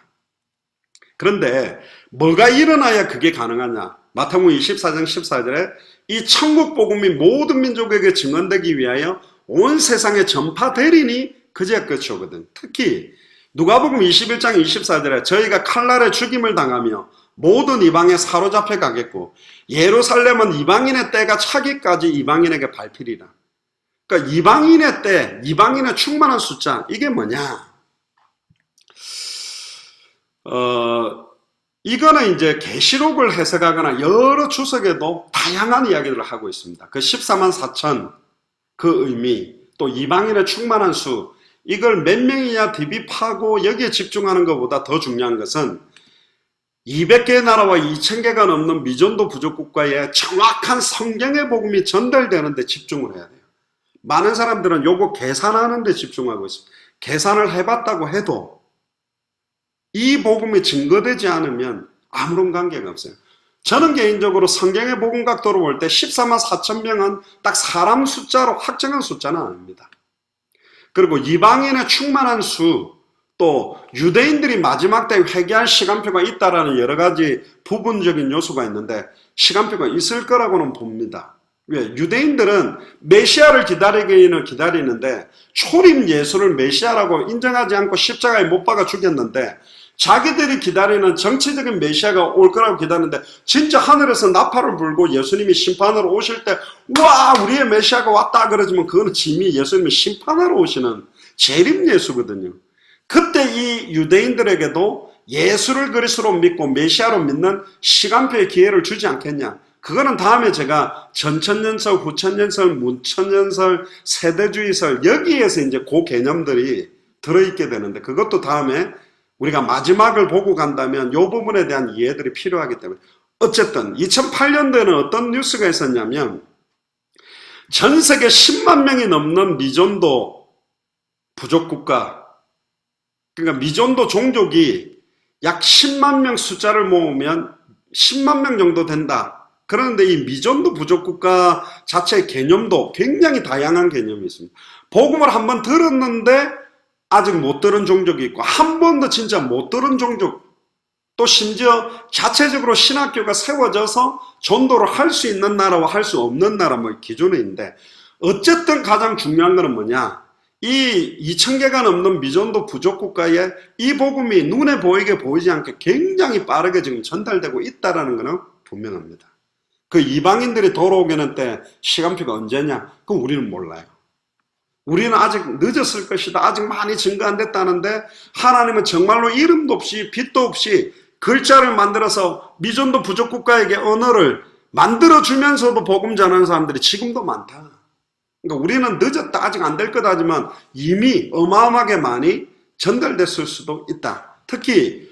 그런데 뭐가 일어나야 그게 가능하냐? 마태복음 24장 14절에 이 천국 복음이 모든 민족에게 증언되기 위하여 온 세상에 전파되리니 그제야 끝이 오거든. 특히 누가복음 21장 24절에 저희가 칼날에 죽임을 당하며 모든 이방에 사로잡혀 가겠고 예루살렘은 이방인의 때가 차기까지 이방인에게 밟히리라. 그러니까 이방인의 때, 이방인의 충만한 숫자, 이게 뭐냐? 이거는 이제 계시록을 해석하거나 여러 주석에도 다양한 이야기들을 하고 있습니다. 그 14만 4천 그 의미, 또 이방인의 충만한 수, 이걸 몇 명이냐 딥입하고 여기에 집중하는 것보다 더 중요한 것은 200개의 나라와 2000개가 넘는 미전도 부족 국가에 정확한 성경의 복음이 전달되는 데 집중을 해야 돼요. 많은 사람들은 요거 계산하는 데 집중하고 있습니다. 계산을 해봤다고 해도 이 복음이 증거되지 않으면 아무런 관계가 없어요. 저는 개인적으로 성경의 복음 각도로 볼 때 14만 4천 명은 딱 사람 숫자로 확정한 숫자는 아닙니다. 그리고 이방인의 충만한 수, 또 유대인들이 마지막 때 회개할 시간표가 있다라는 여러 가지 부분적인 요소가 있는데 시간표가 있을 거라고는 봅니다. 왜? 유대인들은 메시아를 기다리기는 기다리는데 초림 예수를 메시아라고 인정하지 않고 십자가에 못 박아 죽였는데 자기들이 기다리는 정치적인 메시아가 올 거라고 기다리는데 진짜 하늘에서 나팔을 불고 예수님이 심판으로 오실 때 와 우리의 메시아가 왔다 그러지만 그거는 짐이 예수님이 심판하러 오시는 재림 예수거든요. 그때 이 유대인들에게도 예수를 그리스도로 믿고 메시아로 믿는 시간표의 기회를 주지 않겠냐. 그거는 다음에 제가 전천년설, 후천년설, 문천년설, 세대주의설 여기에서 이제 그 개념들이 들어있게 되는데 그것도 다음에 우리가 마지막을 보고 간다면 이 부분에 대한 이해들이 필요하기 때문에 어쨌든 2008년도에는 어떤 뉴스가 있었냐면 전 세계 10만 명이 넘는 미전도 부족국가 그러니까 미전도 종족이 약 10만 명 숫자를 모으면 10만 명 정도 된다. 그런데 이 미전도 부족국가 자체의 개념도 굉장히 다양한 개념이 있습니다. 복음을 한번 들었는데 아직 못 들은 종족이 있고 한 번도 진짜 못 들은 종족 또 심지어 자체적으로 신학교가 세워져서 전도를 할 수 있는 나라와 할 수 없는 나라 뭐 기준이 있는데 어쨌든 가장 중요한 것은 뭐냐 이 2000개가 넘는 미전도 부족국가에 이 복음이 눈에 보이게 보이지 않게 굉장히 빠르게 지금 전달되고 있다는 것은 분명합니다. 그 이방인들이 돌아오게는 때 시간표가 언제냐? 그건 우리는 몰라요. 우리는 아직 늦었을 것이다. 아직 많이 증거 안 됐다는데 하나님은 정말로 이름도 없이 빛도 없이 글자를 만들어서 미전도 부족국가에게 언어를 만들어주면서도 복음 전하는 사람들이 지금도 많다. 그러니까 우리는 늦었다. 아직 안 될 거다 하지만 이미 어마어마하게 많이 전달됐을 수도 있다. 특히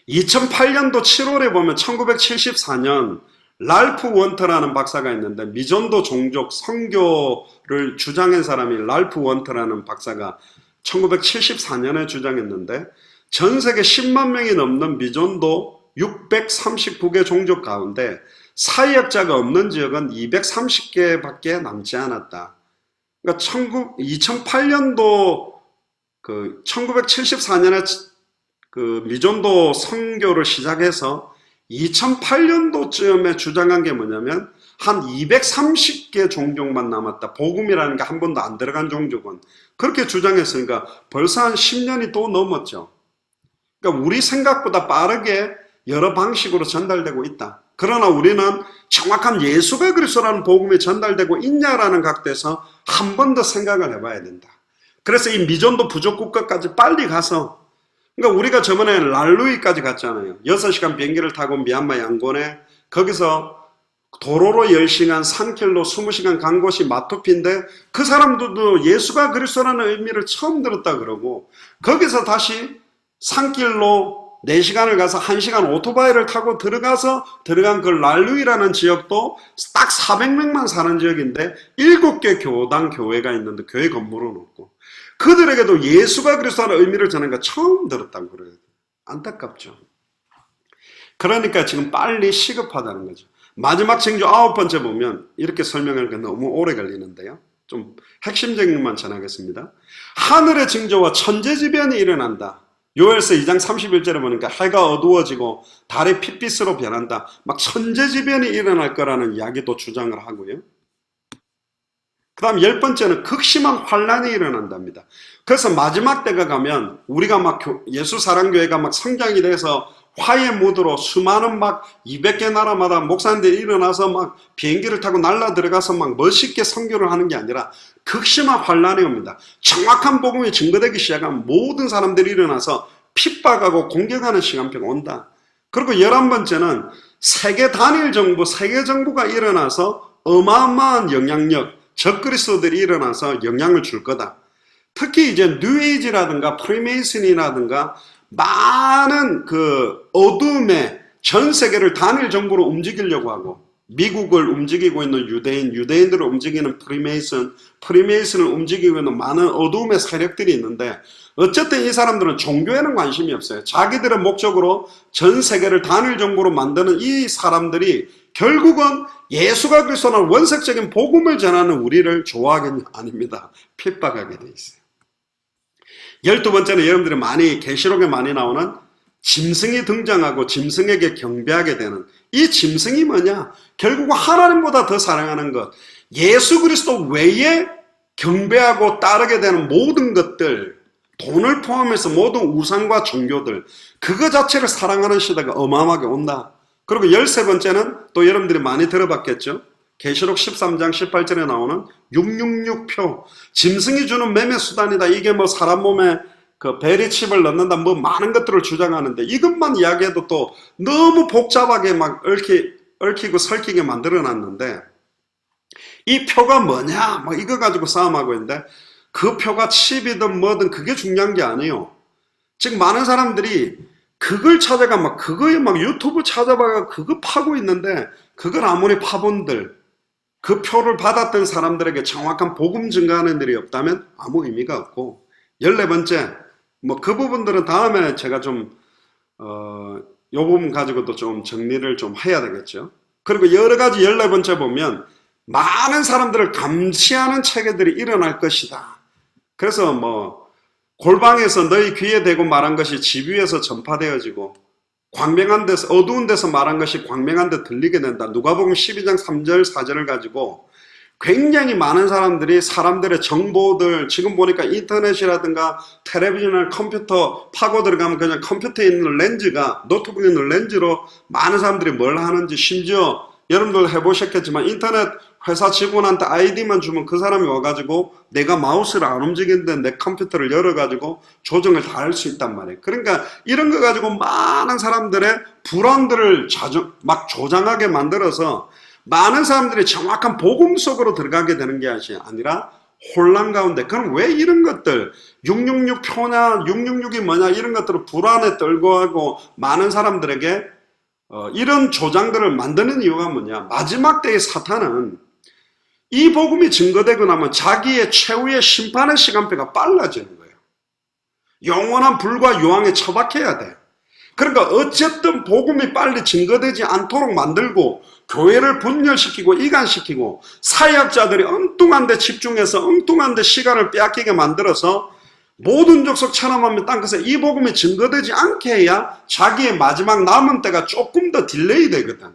2008년도 7월에 보면 1974년 랄프 원터라는 박사가 있는데 미전도 종족 선교를 주장한 사람이 랄프 원터라는 박사가 1974년에 주장했는데 전 세계 10만 명이 넘는 미전도 639개 종족 가운데 사역자가 없는 지역은 230개밖에 남지 않았다. 그러니까 2008년도 1974년에 그 미전도 선교를 시작해서 2008년도쯤에 주장한 게 뭐냐면 한 230개 종족만 남았다. 복음이라는 게 한 번도 안 들어간 종족은. 그렇게 주장했으니까 벌써 한 10년이 또 넘었죠. 그러니까 우리 생각보다 빠르게 여러 방식으로 전달되고 있다. 그러나 우리는 정확한 예수가 그리스도라는 복음이 전달되고 있냐라는 각도에서 한 번 더 생각을 해봐야 된다. 그래서 이 미전도 부족국가까지 빨리 가서 그러니까 우리가 저번에 랄루이까지 갔잖아요. 6시간 비행기를 타고 미얀마 양곤에 거기서 도로로 10시간, 산길로 20시간 간 곳이 마토피인데 그 사람들도 예수가 그리스도라는 의미를 처음 들었다 그러고 거기서 다시 산길로 4시간을 가서 1시간 오토바이를 타고 들어간 그 랄루이라는 지역도 딱 400명만 사는 지역인데 7개 교당 교회가 있는데 교회 건물은 없고 그들에게도 예수가 그리스도라는 의미를 전하니까 처음 들었다고 그래요. 안타깝죠. 그러니까 지금 빨리 시급하다는 거죠. 마지막 징조 9번째 보면 이렇게 설명하니까 너무 오래 걸리는데요. 좀 핵심적인 것만 전하겠습니다. 하늘의 징조와 천재지변이 일어난다. 요엘서 2장 31절에 보니까 해가 어두워지고 달이 핏빛으로 변한다. 막 천재지변이 일어날 거라는 이야기도 주장을 하고요. 그 다음 10번째는 극심한 환란이 일어난답니다. 그래서 마지막 때가 가면 우리가 막 예수 사랑교회가 막 성장이 돼서 화해 모드로 수많은 막 200개 나라마다 목사님들이 일어나서 막 비행기를 타고 날라 들어가서 막 멋있게 선교를 하는 게 아니라 극심한 환란이 옵니다. 정확한 복음이 증거되기 시작하면 모든 사람들이 일어나서 핍박하고 공격하는 시간표가 온다. 그리고 11번째는 세계 단일 정부, 세계 정부가 일어나서 어마어마한 영향력, 적그리스도들이 일어나서 영향을 줄 거다. 특히 이제 뉴에이지라든가 프리메이슨이라든가 많은 그 어둠의 전 세계를 단일 정부로 움직이려고 하고 미국을 움직이고 있는 유대인들을 움직이는 프리메이슨을 움직이고 있는 많은 어둠의 세력들이 있는데 어쨌든 이 사람들은 종교에는 관심이 없어요. 자기들의 목적으로 전 세계를 단일 정부로 만드는 이 사람들이 결국은 예수가 그리스도는 원색적인 복음을 전하는 우리를 좋아하겠냐? 아닙니다. 핍박하게 돼 있어요. 12번째는 여러분들이 많이 계시록에 많이 나오는 짐승이 등장하고 짐승에게 경배하게 되는 이 짐승이 뭐냐? 결국은 하나님보다 더 사랑하는 것, 예수 그리스도 외에 경배하고 따르게 되는 모든 것들, 돈을 포함해서 모든 우상과 종교들, 그거 자체를 사랑하는 시대가 어마어마하게 온다. 그리고 13번째는 또 여러분들이 많이 들어봤겠죠? 계시록 13장 18절에 나오는 666표, 짐승이 주는 매매 수단이다. 이게 뭐 사람 몸에 그 베리칩을 넣는다, 뭐 많은 것들을 주장하는데, 이것만 이야기해도 또 너무 복잡하게 막 얽히고 설키게 만들어 놨는데, 이 표가 뭐냐, 뭐 이거 가지고 싸움하고 있는데, 그 표가 칩이든 뭐든 그게 중요한 게 아니에요. 즉 많은 사람들이 그걸 찾아가 막 그거에 막 유튜브 찾아봐가 그거 파고 있는데, 그걸 아무리 파본들 그 표를 받았던 사람들에게 정확한 복음 증거하는 일이 없다면 아무 의미가 없고, 14번째 뭐 그 부분들은 다음에 제가 좀 요 부분 가지고도 좀 정리를 좀 해야 되겠죠. 그리고 여러 가지 14번째 보면 많은 사람들을 감시하는 체계들이 일어날 것이다. 그래서 뭐 골방에서 너희 귀에 대고 말한 것이 집 위에서 전파되어지고, 광명한 데서, 어두운 데서 말한 것이 광명한 데 들리게 된다. 누가복음 12장 3절 4절을 가지고 굉장히 많은 사람들이 사람들의 정보들, 지금 보니까 인터넷이라든가 텔레비전이나 컴퓨터 파고 들어가면 그냥 컴퓨터에 있는 렌즈가, 노트북에 있는 렌즈로 많은 사람들이 뭘 하는지, 심지어 여러분들 해보셨겠지만 인터넷 회사 직원한테 아이디만 주면 그 사람이 와가지고 내가 마우스를 안 움직이는데 내 컴퓨터를 열어가지고 조정을 다 할 수 있단 말이에요. 그러니까 이런 거 가지고 많은 사람들의 불안들을 막 조장하게 만들어서 많은 사람들이 정확한 복음 속으로 들어가게 되는 게 아니라 혼란 가운데, 그럼 왜 이런 것들 666 표냐 666이 뭐냐 이런 것들을 불안에 떨고 하고 많은 사람들에게 이런 조장들을 만드는 이유가 뭐냐? 마지막 때의 사탄은 이 복음이 증거되고 나면 자기의 최후의 심판의 시간표가 빨라지는 거예요. 영원한 불과 유황에 처박혀야 돼. 그러니까 어쨌든 복음이 빨리 증거되지 않도록 만들고, 교회를 분열시키고 이간시키고, 사회학자들이 엉뚱한 데 집중해서 엉뚱한 데 시간을 빼앗기게 만들어서 모든 족속 천함하면 땅끝에 이 복음이 증거되지 않게 해야 자기의 마지막 남은 때가 조금 더 딜레이 되거든.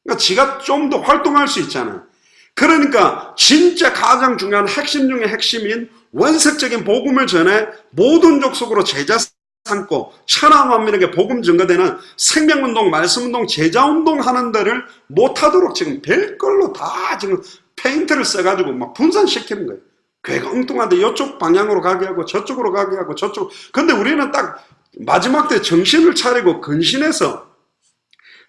그러니까 지가 좀 더 활동할 수 있잖아. 그러니까 진짜 가장 중요한 핵심 중의 핵심인 원색적인 복음을 전해 모든 족속으로 제자 삼고 천하만민에게 복음 증거되는 생명운동, 말씀운동, 제자운동 하는 데를 못하도록 지금 별걸로 다 지금 페인트를 써가지고 막 분산시키는 거예요. 괴가 엉뚱한데 이쪽 방향으로 가게 하고 저쪽으로 가게 하고 저쪽. 근데 우리는 딱 마지막 때 정신을 차리고 근신해서,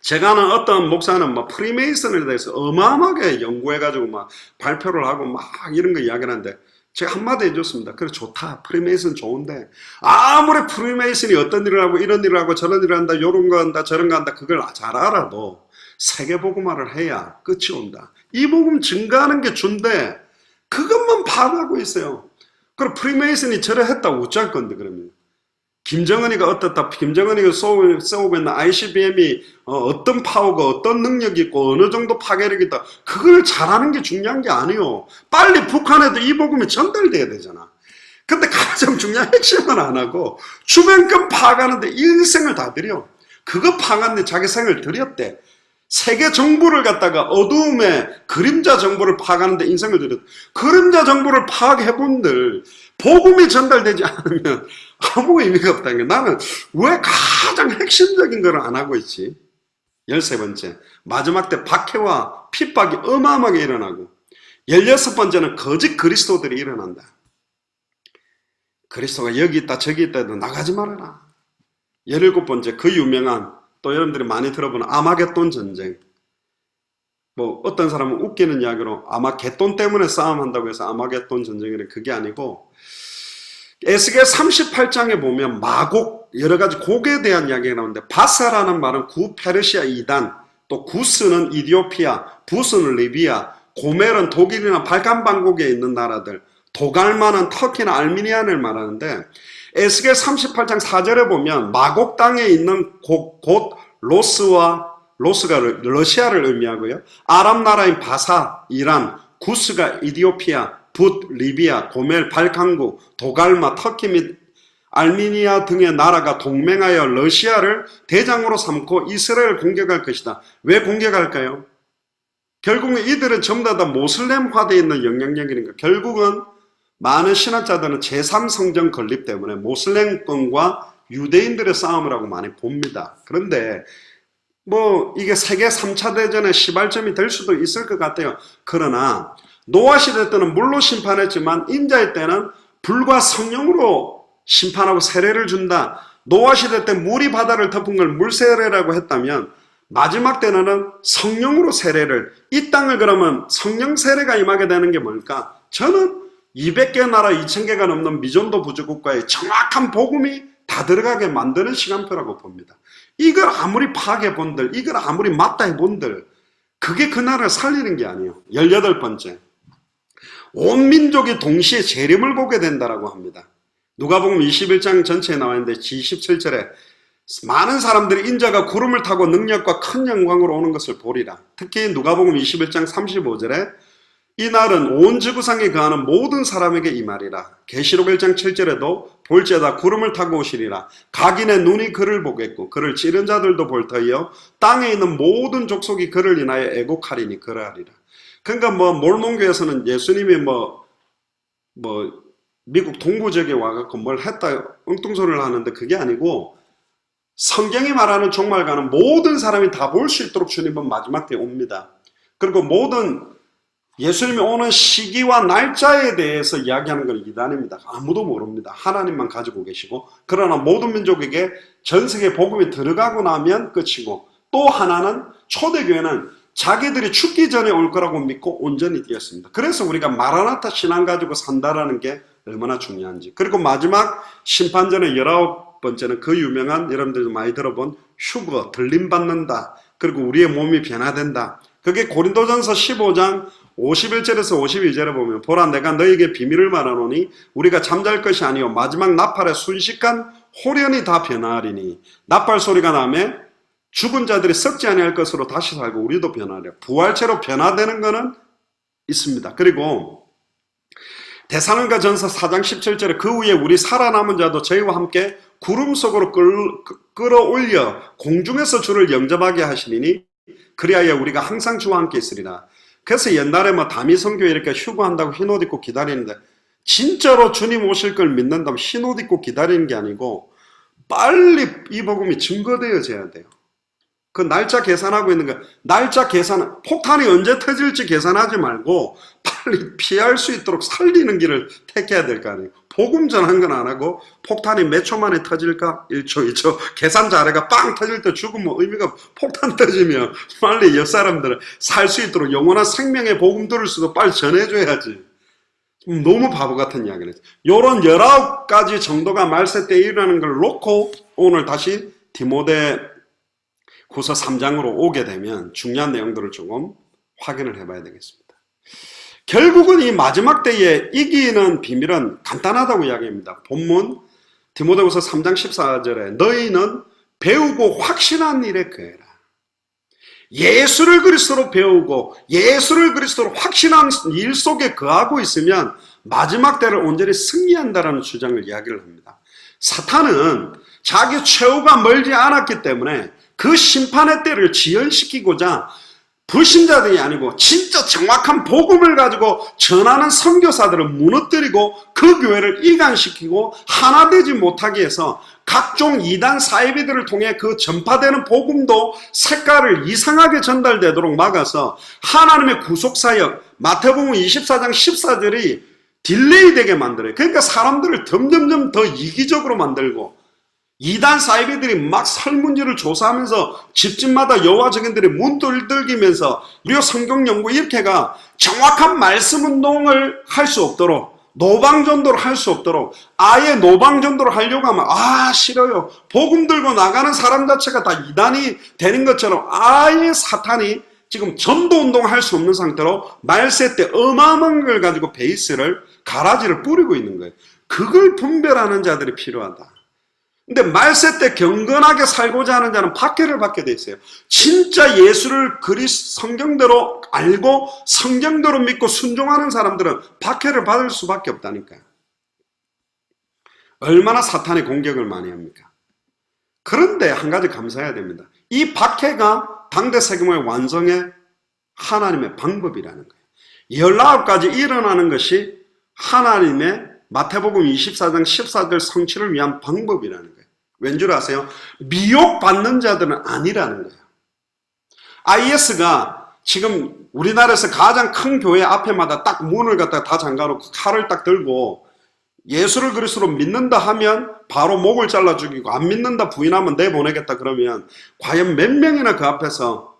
제가 아는 어떤 목사는 막 프리메이슨에 대해서 어마어마하게 연구해가지고 막 발표를 하고 막 이런 거 이야기를 하는데, 제가 한마디 해줬습니다. 그래, 좋다. 프리메이슨 좋은데 아무리 프리메이슨이 어떤 일을 하고 이런 일을 하고 저런 일을 한다, 요런 거 한다, 저런 거 한다, 그걸 잘 알아도 세계복음화를 해야 끝이 온다. 이 복음 증가하는 게 준데 그것만 파악하고 있어요. 그럼 프리메이슨이 저래 했다고 어쩔 건데, 그러면 김정은이가 어떻다, 김정은이가 쏘고 있는 ICBM이 어떤 파워가 어떤 능력이 있고 어느 정도 파괴력이 있다, 그걸 잘하는 게 중요한 게 아니에요. 빨리 북한에도 이 복음이 전달돼야 되잖아. 근데 가장 중요한 핵심은 안 하고 주변 건 파악하는데 일생을 다 들여. 그거 파악하는데 자기 생을 들였대. 세계 정보를 갖다가 어두움의 그림자 정보를 파악하는데 인생을 들였대. 그림자 정보를 파악해본들 복음이 전달되지 않으면 아무 의미가 없다는 게, 나는 왜 가장 핵심적인 걸 안 하고 있지? 13번째, 마지막 때 박해와 핍박이 어마어마하게 일어나고, 16번째는 거짓 그리스도들이 일어난다. 그리스도가 여기 있다 저기 있다 해도 나가지 말아라. 17번째, 그 유명한, 또 여러분들이 많이 들어보는 아마겟돈 전쟁. 뭐 어떤 사람은 웃기는 이야기로 아마겟돈 때문에 싸움한다고 해서 아마겟돈 전쟁이래. 그게 아니고, 에스겔 38장에 보면 마곡, 여러 가지 곡에 대한 이야기가 나오는데, 바사라는 말은 구페르시아 이단, 또 구스는 이디오피아, 부스는 리비아, 고멜은 독일이나 발칸 반국에 있는 나라들, 도갈마는 터키나 알미니안을 말하는데, 에스겔 38장 4절에 보면 마곡 땅에 있는 곳 로스가 러시아를 의미하고요, 아랍 나라인 바사, 이란, 구스가 이디오피아, 붓, 리비아, 고멜, 발칸국, 도갈마, 터키 및 알미니아 등의 나라가 동맹하여 러시아를 대장으로 삼고 이스라엘을 공격할 것이다. 왜 공격할까요? 결국은 이들은 전부 다 모슬렘화되어 있는 영향력이니까 결국은 많은 신학자들은 제3성전 건립 때문에 모슬렘권과 유대인들의 싸움을 하고 많이 봅니다. 그런데 뭐 이게 세계 3차 대전의 시발점이 될 수도 있을 것 같아요. 그러나 노아 시대 때는 물로 심판했지만 인자의 때는 불과 성령으로 심판하고 세례를 준다. 노아 시대 때 물이 바다를 덮은 걸 물세례라고 했다면 마지막 때는 성령으로 세례를, 이 땅을 그러면 성령 세례가 임하게 되는 게 뭘까? 저는 200개 나라 2000개가 넘는 미전도 부주국가에 정확한 복음이 다 들어가게 만드는 시간표라고 봅니다. 이걸 아무리 파괴본들, 이걸 아무리 맞다 해본들, 그게 그 나라를 살리는 게 아니에요. 18번째, 온 민족이 동시에 재림을 보게 된다라고 합니다. 누가복음 21장 전체에 나와 있는데 27절에 많은 사람들이 인자가 구름을 타고 능력과 큰 영광으로 오는 것을 보리라. 특히 누가복음 21장 35절에 이 날은 온 지구상에 거하는 모든 사람에게 임하리라. 계시록 1장 7절에도 볼지어다 구름을 타고 오시리라. 각인의 눈이 그를 보겠고 그를 찌른 자들도 볼 터이요 땅에 있는 모든 족속이 그를 인하여 애곡하리니 그러하리라. 그러니까 뭐 몰몬교에서는 예수님이 뭐 미국 동부 지역에 와갖고 뭘 했다 엉뚱소리를 하는데 그게 아니고 성경이 말하는 종말과는 모든 사람이 다 볼 수 있도록 주님은 마지막 때에 옵니다. 그리고 모든 예수님이 오는 시기와 날짜에 대해서 이야기하는 건 이단입니다. 아무도 모릅니다. 하나님만 가지고 계시고, 그러나 모든 민족에게 전 세계 복음이 들어가고 나면 끝이고, 또 하나는 초대교회는 자기들이 죽기 전에 올 거라고 믿고 온전히 뛰었습니다. 그래서 우리가 마라나타 신앙 가지고 산다라는 게 얼마나 중요한지. 그리고 마지막 심판전의 19번째는 그 유명한, 여러분들도 많이 들어본 휴거, 들림받는다. 그리고 우리의 몸이 변화된다. 그게 고린도전서 15장 51절에서 52절에 보면 보라 내가 너에게 비밀을 말하노니 우리가 잠잘 것이 아니요 마지막 나팔에 순식간 호련히 다 변화하리니 나팔 소리가 나면 죽은 자들이 썩지 아니할 것으로 다시 살고 우리도 변하려. 부활체로 변화되는 것은 있습니다. 그리고 데살로니가 전서 4장 17절에 그 후에 우리 살아남은 자도 저희와 함께 구름 속으로 끌어올려 공중에서 주를 영접하게 하시리니 그리하여 우리가 항상 주와 함께 있으리라. 그래서 옛날에 뭐 다미성교회 이렇게 휴거한다고 흰옷 입고 기다리는데 진짜로 주님 오실 걸 믿는다면 흰옷 입고 기다리는 게 아니고 빨리 이 복음이 증거되어져야 돼요. 그 날짜 계산하고 있는 거야. 날짜 계산, 폭탄이 언제 터질지 계산하지 말고 빨리 피할 수 있도록 살리는 길을 택해야 될 거 아니에요. 복음 전한 건 안 하고 폭탄이 몇 초 만에 터질까? 1초, 2초. 계산 잘해가 빵 터질 때 죽으면 의미가 폭탄 터지면 빨리 옆 사람들은 살 수 있도록 영원한 생명의 복음 들을 수도 빨리 전해줘야지. 너무 바보 같은 이야기를 했어요. 요런 19가지 정도가 말세 때 일어나는 걸 놓고 오늘 다시 디모데 후서 3장으로 오게 되면 중요한 내용들을 조금 확인을 해봐야 되겠습니다. 결국은 이 마지막 때에 이기는 비밀은 간단하다고 이야기합니다. 본문 디모데후서 3장 14절에 너희는 배우고 확신한 일에 거해라. 예수를 그리스도로 배우고 예수를 그리스도로 확신한 일 속에 거하고 있으면 마지막 때를 온전히 승리한다라는 주장을 이야기를 합니다. 사탄은 자기 최후가 멀지 않았기 때문에 그 심판의 때를 지연시키고자 불신자들이 아니고 진짜 정확한 복음을 가지고 전하는 선교사들을 무너뜨리고 그 교회를 이간시키고 하나 되지 못하게 해서 각종 이단 사이비들을 통해 그 전파되는 복음도 색깔을 이상하게 전달되도록 막아서 하나님의 구속사역 마태복음 24장 14절이 딜레이 되게 만들어요. 그러니까 사람들을 점점점 더 이기적으로 만들고 이단 사이비들이 막 설문지를 조사하면서 집집마다 여호와 증인들이 문 두들기면서 무료 성경 연구 이렇게가 정확한 말씀 운동을 할 수 없도록 노방전도를 할 수 없도록 아예 노방전도를 하려고 하면 싫어요. 복음 들고 나가는 사람 자체가 다 이단이 되는 것처럼 아예 사탄이 지금 전도 운동할 수 없는 상태로 말세 때 어마어마한 걸 가지고 베이스를 가라지를 뿌리고 있는 거예요. 그걸 분별하는 자들이 필요하다. 근데 말세 때 경건하게 살고자 하는 자는 박해를 받게 돼 있어요. 진짜 예수를 성경대로 알고 성경대로 믿고 순종하는 사람들은 박해를 받을 수밖에 없다니까요. 얼마나 사탄이 공격을 많이 합니까? 그런데 한 가지 감사해야 됩니다. 이 박해가 당대 세계의 완성의 하나님의 방법이라는 거예요. 19가지 일어나는 것이 하나님의 마태복음 24장 14절 성취를 위한 방법이라는 거예요. 왠 줄 아세요? 미혹받는 자들은 아니라는 거예요. IS가 지금 우리나라에서 가장 큰 교회 앞에마다 딱 문을 갖다가 다 잠가놓고 칼을 딱 들고 예수를 그리스도로 믿는다 하면 바로 목을 잘라 죽이고 안 믿는다 부인하면 내보내겠다 그러면 과연 몇 명이나 그 앞에서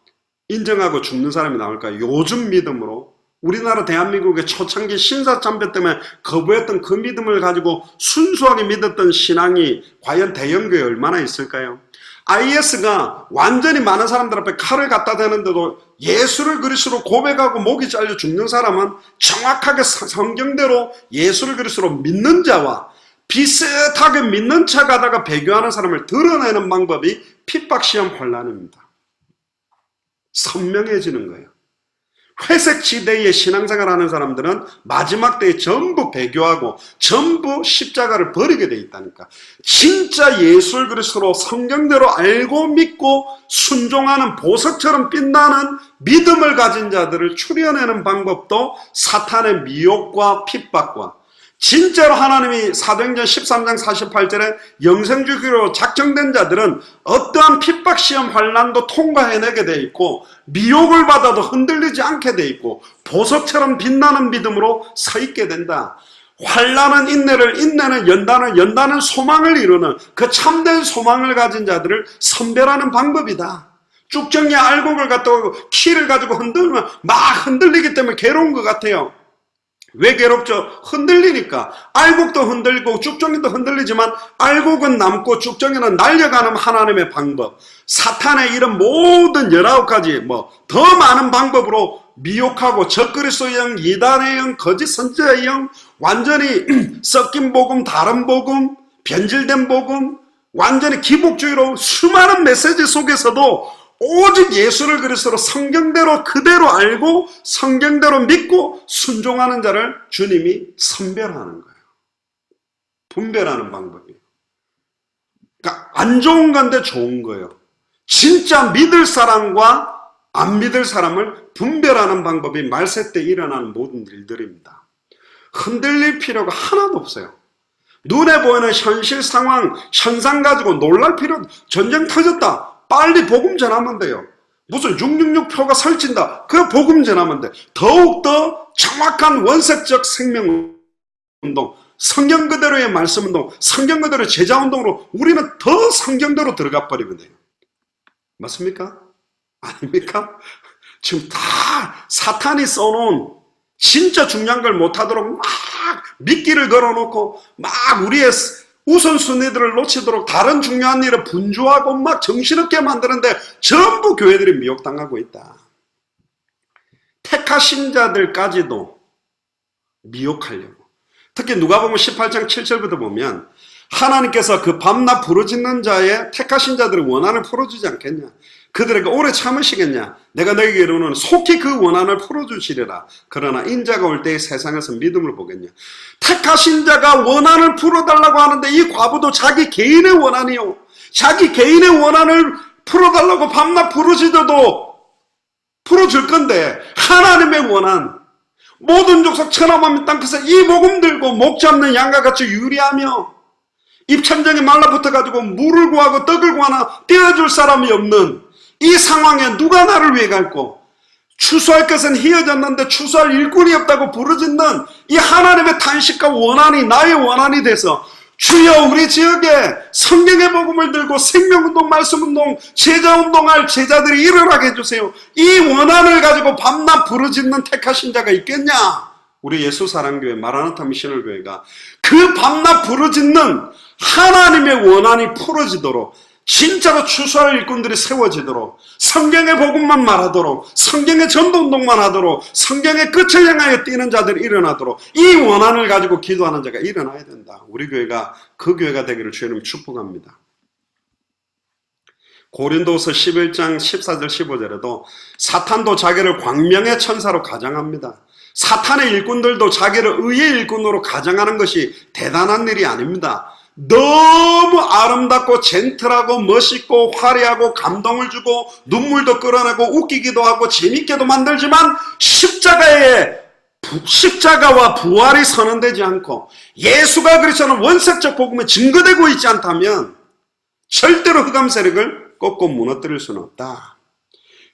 인정하고 죽는 사람이 나올까요? 요즘 믿음으로 우리나라 대한민국의 초창기 신사참배 때문에 거부했던 그 믿음을 가지고 순수하게 믿었던 신앙이 과연 대형교회에 얼마나 있을까요? IS가 완전히 많은 사람들 앞에 칼을 갖다 대는데도 예수를 그리스도로 고백하고 목이 잘려 죽는 사람은 정확하게 성경대로 예수를 그리스도로 믿는 자와 비슷하게 믿는 척 하다가 배교하는 사람을 드러내는 방법이 핍박시험 환란입니다. 선명해지는 거예요. 회색 지대의 신앙생활 하는 사람들은 마지막 때에 전부 배교하고 전부 십자가를 버리게 돼 있다니까. 진짜 예수 그리스도로 성경대로 알고 믿고 순종하는 보석처럼 빛나는 믿음을 가진 자들을 추려내는 방법도 사탄의 미혹과 핍박과 진짜로 하나님이 사도행전 13장 48절에 영생주기로 작정된 자들은 어떠한 핍박시험 환난도 통과해내게 돼 있고 미혹을 받아도 흔들리지 않게 돼 있고 보석처럼 빛나는 믿음으로 서 있게 된다. 환난은 인내를, 인내는 연단을, 연단은 소망을 이루는 그 참된 소망을 가진 자들을 선별하는 방법이다. 쭉정이의 알곡을 갖다가 키를 가지고 흔들면 막 흔들리기 때문에 괴로운 것 같아요. 왜 괴롭죠? 흔들리니까. 알곡도 흔들리고 쭉정이도 흔들리지만 알곡은 남고 쭉정이는 날려가는 하나님의 방법. 사탄의 이런 모든 19가지 더 많은 방법으로 미혹하고 적그리스도의 영, 이단의 영, 거짓 선지자의 영, 완전히 섞인 복음, 다른 복음, 변질된 복음, 완전히 기복주의로 수많은 메시지 속에서도 오직 예수를 그리스도로 성경대로 그대로 알고 성경대로 믿고 순종하는 자를 주님이 선별하는 거예요. 분별하는 방법이에요. 그러니까 안 좋은 건데 좋은 거예요. 진짜 믿을 사람과 안 믿을 사람을 분별하는 방법이 말세 때 일어나는 모든 일들입니다. 흔들릴 필요가 하나도 없어요. 눈에 보이는 현실 상황, 현상 가지고 놀랄 필요, 전쟁 터졌다. 빨리 복음 전하면 돼요. 무슨 666표가 설친다. 그 복음 전하면 돼. 더욱더 정확한 원색적 생명운동, 성경 그대로의 말씀운동, 성경 그대로의 제자운동으로 우리는 더 성경대로 들어가 버리면 돼요. 맞습니까? 아닙니까? 지금 다 사탄이 써놓은 진짜 중요한 걸 못하도록 막 미끼를 걸어놓고 막 우리의 우선순위들을 놓치도록 다른 중요한 일을 분주하고 막 정신없게 만드는데 전부 교회들이 미혹당하고 있다. 택하신 자들까지도 미혹하려고. 특히 누가복음 18장 7절부터 보면 하나님께서 그 밤낮 부르짖는 자의 택하신 자들의 원한을 풀어주지 않겠냐. 그들에게 오래 참으시겠냐. 내가 너에게 이르노니 속히 그 원한을 풀어주시리라. 그러나 인자가 올 때에 세상에서 믿음을 보겠냐. 택하신 자가 원한을 풀어달라고 하는데 이 과부도 자기 개인의 원한이요. 자기 개인의 원한을 풀어달라고 밤낮 부르짖어도 풀어줄 건데 하나님의 원한, 모든 족속 천하만민 땅끝에 이 복음 들고 목 잡는 양과 같이 유리하며 입천장에 말라붙어가지고 물을 구하고 떡을 구하나 떼어줄 사람이 없는 이 상황에 누가 나를 위해 갈고, 추수할 것은 희어졌는데 추수할 일꾼이 없다고 부르짖는 이 하나님의 탄식과 원한이 나의 원한이 돼서 주여 우리 지역에 성경의 복음을 들고 생명운동, 말씀운동, 제자운동할 제자들이 일어나게 해주세요. 이 원한을 가지고 밤낮 부르짖는 택하신 자가 있겠냐? 우리 예수사랑교회 마라나타 미셔널교회가 그 밤낮 부르짖는 하나님의 원한이 풀어지도록, 진짜로 추수할 일꾼들이 세워지도록, 성경의 복음만 말하도록, 성경의 전도운동만 하도록, 성경의 끝을 향하여 뛰는 자들이 일어나도록 이 원한을 가지고 기도하는 자가 일어나야 된다. 우리 교회가 그 교회가 되기를 주님 축복합니다. 고린도서 11장 14절 15절에도 사탄도 자기를 광명의 천사로 가장합니다. 사탄의 일꾼들도 자기를 의의 일꾼으로 가장하는 것이 대단한 일이 아닙니다. 너무 아름답고 젠틀하고 멋있고 화려하고 감동을 주고 눈물도 끌어내고 웃기기도 하고 재밌게도 만들지만 십자가에 십자가와 부활이 선언되지 않고 예수가 그리스도는 원색적 복음에 증거되고 있지 않다면 절대로 흑암 세력을 꺾고 무너뜨릴 수는 없다.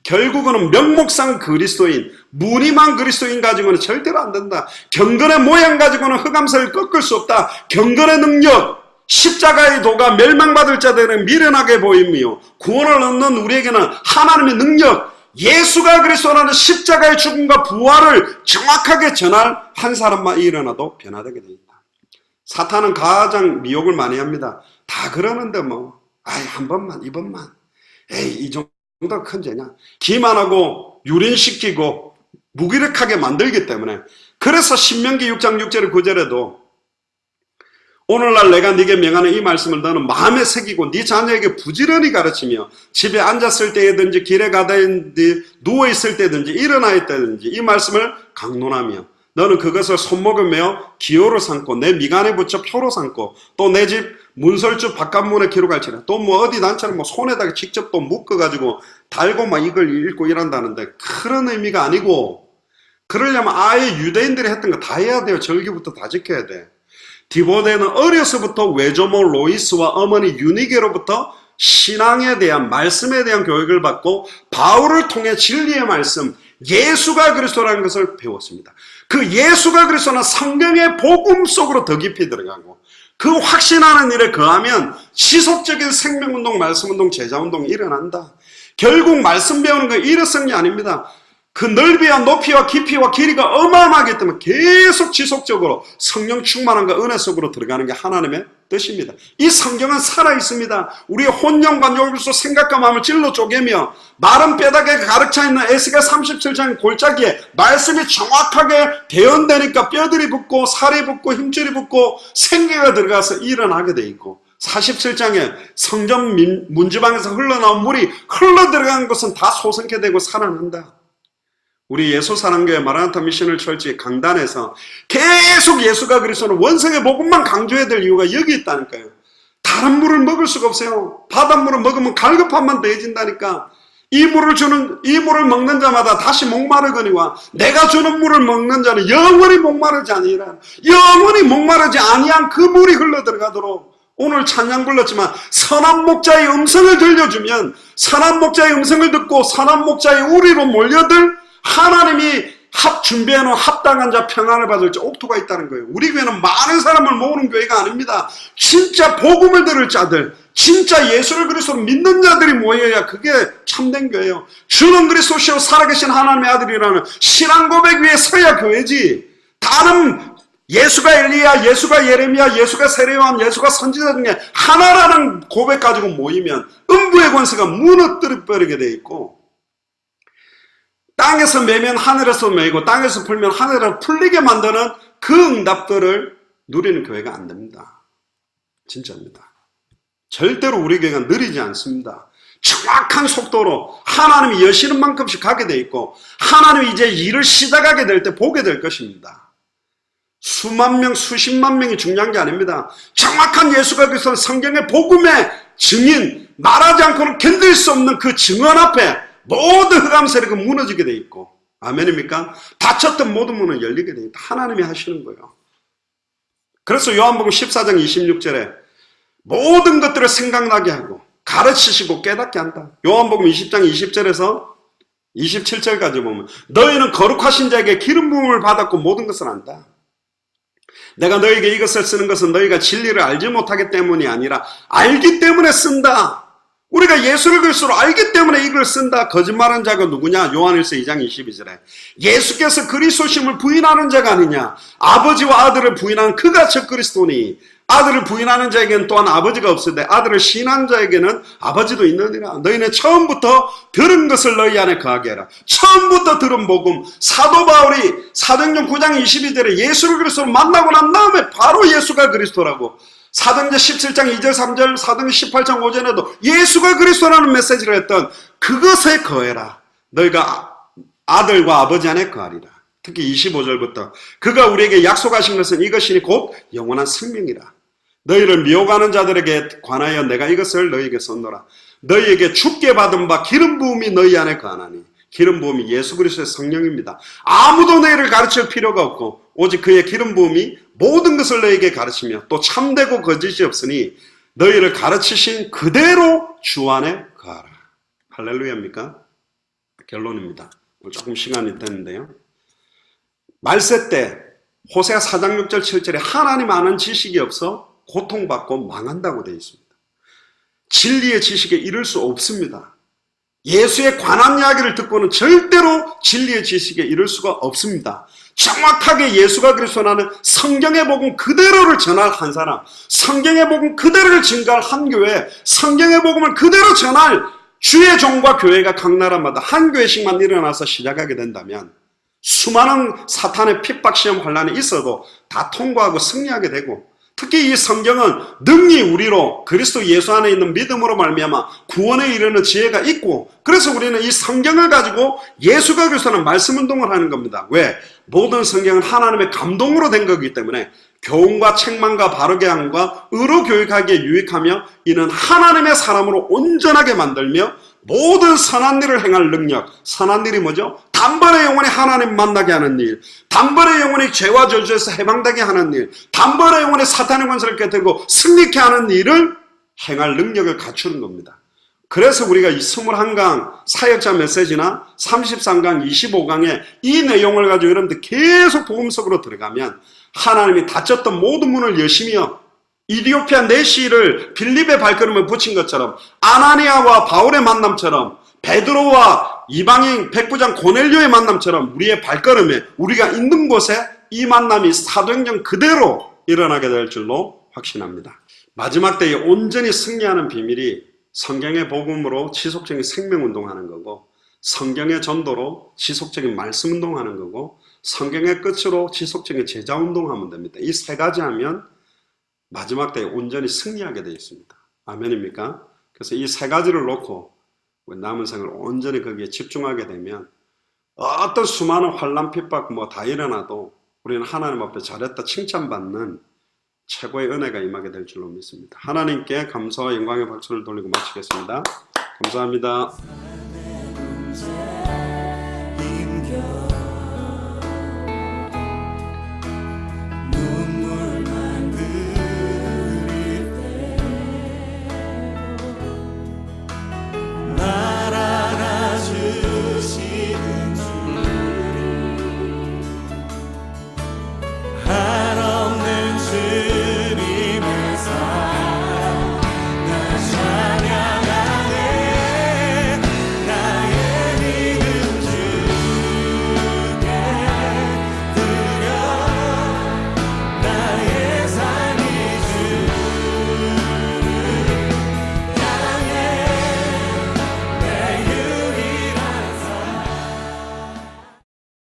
결국은 명목상 그리스도인, 무늬만 그리스도인 가지고는 절대로 안 된다. 경건의 모양 가지고는 흑암 세력을 꺾을 수 없다. 경건의 능력, 십자가의 도가 멸망받을 자들은 미련하게 보이며 구원을 얻는 우리에게는 하나님의 능력, 예수가 그리스도라는 십자가의 죽음과 부활을 정확하게 전할 한 사람만 일어나도 변화되게 됩니다. 사탄은 가장 미혹을 많이 합니다. 다 그러는데 한 번만, 이번만. 이 정도가 큰 죄냐. 기만하고 유린시키고 무기력하게 만들기 때문에. 그래서 신명기 6장 6절 9절에도 오늘날 내가 네게 명하는 이 말씀을 너는 마음에 새기고 네 자녀에게 부지런히 가르치며 집에 앉았을 때든지 길에 가다든지 누워있을 때든지 일어나 있다든지 이 말씀을 강론하며 너는 그것을 손목에 메어 기호로 삼고 내 미간에 붙여 표로 삼고 또 내 집 문설주 바깥문에 기록할지라. 또 어디 난처럼 손에다가 직접 또 묶어가지고 달고 이걸 읽고 이란다는데 그런 의미가 아니고, 그러려면 아예 유대인들이 했던 거 다 해야 돼요. 절기부터 다 지켜야 돼. 디모데는 어려서부터 외조모 로이스와 어머니 유니게로부터 신앙에 대한, 말씀에 대한 교육을 받고 바울을 통해 진리의 말씀, 예수가 그리스도라는 것을 배웠습니다. 그 예수가 그리스도는 성경의 복음 속으로 더 깊이 들어가고 그 확신하는 일에 거하면 지속적인 생명운동, 말씀운동, 제자운동이 일어난다. 결국 말씀 배우는 건 일회성이 아닙니다. 그 넓이와 높이와 깊이와 길이가 어마어마하기 때문에 계속 지속적으로 성령 충만함과 은혜 속으로 들어가는 게 하나님의 뜻입니다. 이 성경은 살아있습니다. 우리의 혼령과 욕으로서 생각과 마음을 찔러 쪼개며 마른 뼈다귀에 가득 차있는 에스겔 37장 골짜기에 말씀이 정확하게 대언되니까 뼈들이 붙고 살이 붙고 힘줄이 붙고 생기가 들어가서 일어나게 돼 있고, 47장에 성전 문지방에서 흘러나온 물이 흘러 들어간 것은 다 소성케 되고 살아난다. 우리 예수사랑교회 마라나타 미션을 철지 강단에서 계속 예수가 그리스도는 원성의 복음만 강조해야 될 이유가 여기 있다니까요. 다른 물을 먹을 수가 없어요. 바닷물을 먹으면 갈급함만 더해진다니까. 이 물을 먹는 자마다 다시 목마르거니와 내가 주는 물을 먹는 자는 영원히 목마르지 아니라, 영원히 목마르지 아니한 그 물이 흘러 들어가도록. 오늘 찬양 불렀지만 선한 목자의 음성을 들려주면 선한 목자의 음성을 듣고 선한 목자의 우리로 몰려들 하나님이 준비해놓은 합당한 자 평안을 받을 자 옥토가 있다는 거예요. 우리 교회는 많은 사람을 모으는 교회가 아닙니다. 진짜 복음을 들을 자들, 진짜 예수를 그리스도로 믿는 자들이 모여야 그게 참된 교회예요. 주는 그리스도시요 살아계신 하나님의 아들이라는 신앙 고백 위에 서야 교회지. 다른 예수가 엘리야, 예수가 예레미야, 예수가 세례요한, 예수가 선지자 중에 하나라는 고백 가지고 모이면 음부의 권세가 무너뜨려 버리게 돼 있고, 땅에서 매면 하늘에서 매고 땅에서 풀면 하늘에서 풀리게 만드는 그 응답들을 누리는 교회가 안 됩니다. 진짜입니다. 절대로 우리 교회가 느리지 않습니다. 정확한 속도로 하나님이 여시는 만큼씩 가게 돼 있고 하나님이 이제 일을 시작하게 될 때 보게 될 것입니다. 수만 명, 수십만 명이 중요한 게 아닙니다. 정확한 예수가 그리스도는 성경의 복음의 증인, 말하지 않고는 견딜 수 없는 그 증언 앞에 모든 흑암 세력은 무너지게 돼 있고, 아멘입니까? 닫혔던 모든 문은 열리게 돼 있다. 하나님이 하시는 거예요. 그래서 요한복음 14장 26절에 모든 것들을 생각나게 하고 가르치시고 깨닫게 한다. 요한복음 20장 20절에서 27절까지 보면 너희는 거룩하신 자에게 기름 부음을 받았고 모든 것을 안다. 내가 너희에게 이것을 쓰는 것은 너희가 진리를 알지 못하기 때문이 아니라 알기 때문에 쓴다. 우리가 예수를 그리스도로 알기 때문에 이걸 쓴다. 거짓말하는 자가 누구냐? 요한일서 2장 22절에 예수께서 그리스도심을 부인하는 자가 아니냐? 아버지와 아들을 부인하는 그가 저 그리스도니 아들을 부인하는 자에게는 또한 아버지가 없으되 아들을 시인하는 자에게는 아버지도 있느니라. 너희는 처음부터 들은 것을 너희 안에 거하게 해라. 처음부터 들은 복음. 사도 바울이 사도행전 9장 22절에 예수를 그리스도로 만나고 난 다음에 바로 예수가 그리스도라고, 사도행전 17장 2절 3절, 사도행전 18장 5절에도 예수가 그리스도라는 메시지를 했던 그것에 거해라. 너희가 아들과 아버지 안에 거하리라. 특히 25절부터 그가 우리에게 약속하신 것은 이것이니 곧 영원한 생명이라. 너희를 미혹하는 자들에게 관하여 내가 이것을 너희에게 썼노라. 너희에게 주께 받은 바 기름 부음이 너희 안에 거하나니 기름 부음이 예수 그리스도의 성령입니다. 아무도 너희를 가르칠 필요가 없고 오직 그의 기름 부음이 모든 것을 너희에게 가르치며 또 참되고 거짓이 없으니 너희를 가르치신 그대로 주 안에 거하라. 할렐루야입니까? 결론입니다. 오늘 조금 시간이 됐는데요. 말세 때 호세아 4장 6절 7절에 하나님 아는 지식이 없어 고통받고 망한다고 되어 있습니다. 진리의 지식에 이를 수 없습니다. 예수의 관한 이야기를 듣고는 절대로 진리의 지식에 이를 수가 없습니다. 정확하게 예수가 그리스도라는 성경의 복음 그대로를 전할 한 사람, 성경의 복음 그대로를 증거할 한 교회, 성경의 복음을 그대로 전할 주의 종과 교회가 각 나라마다 한 교회씩만 일어나서 시작하게 된다면 수많은 사탄의 핍박 시험 환란이 있어도 다 통과하고 승리하게 되고, 특히 이 성경은 능히 우리로 그리스도 예수 안에 있는 믿음으로 말미암아 구원에 이르는 지혜가 있고, 그래서 우리는 이 성경을 가지고 예수가 그리스도는 말씀 운동을 하는 겁니다. 왜? 모든 성경은 하나님의 감동으로 된 거기 때문에 교훈과 책망과 바르게 함과 의로 교육하기에 유익하며 이는 하나님의 사람으로 온전하게 만들며 모든 선한 일을 행할 능력. 선한 일이 뭐죠? 단번에 영혼이 하나님 만나게 하는 일, 단번에 영혼이 죄와 저주에서 해방되게 하는 일, 단번에 영혼이 사탄의 권세를 깨뜨리고 승리케 하는 일을 행할 능력을 갖추는 겁니다. 그래서 우리가 이 21강 사역자 메시지나 33강 25강에 이 내용을 가지고 여러분들 계속 복음 속으로 들어가면 하나님이 닫혔던 모든 문을 여시며 이디오피아 내시를 빌립의 발걸음에 붙인 것처럼, 아나니아와 바울의 만남처럼, 베드로와 이방인 백부장 고넬료의 만남처럼 우리의 발걸음에, 우리가 있는 곳에 이 만남이 사도행전 그대로 일어나게 될 줄로 확신합니다. 마지막 때에 온전히 승리하는 비밀이 성경의 복음으로 지속적인 생명운동하는 거고, 성경의 전도로 지속적인 말씀운동하는 거고, 성경의 끝으로 지속적인 제자운동하면 됩니다. 이 세 가지 하면 마지막 때에 온전히 승리하게 되어 있습니다. 아멘입니까? 그래서 이 세 가지를 놓고 남은 생을 온전히 거기에 집중하게 되면 어떤 수많은 환난 핍박 다 일어나도 우리는 하나님 앞에 잘했다 칭찬받는 최고의 은혜가 임하게 될 줄로 믿습니다. 하나님께 감사와 영광의 박수를 돌리고 마치겠습니다. 감사합니다.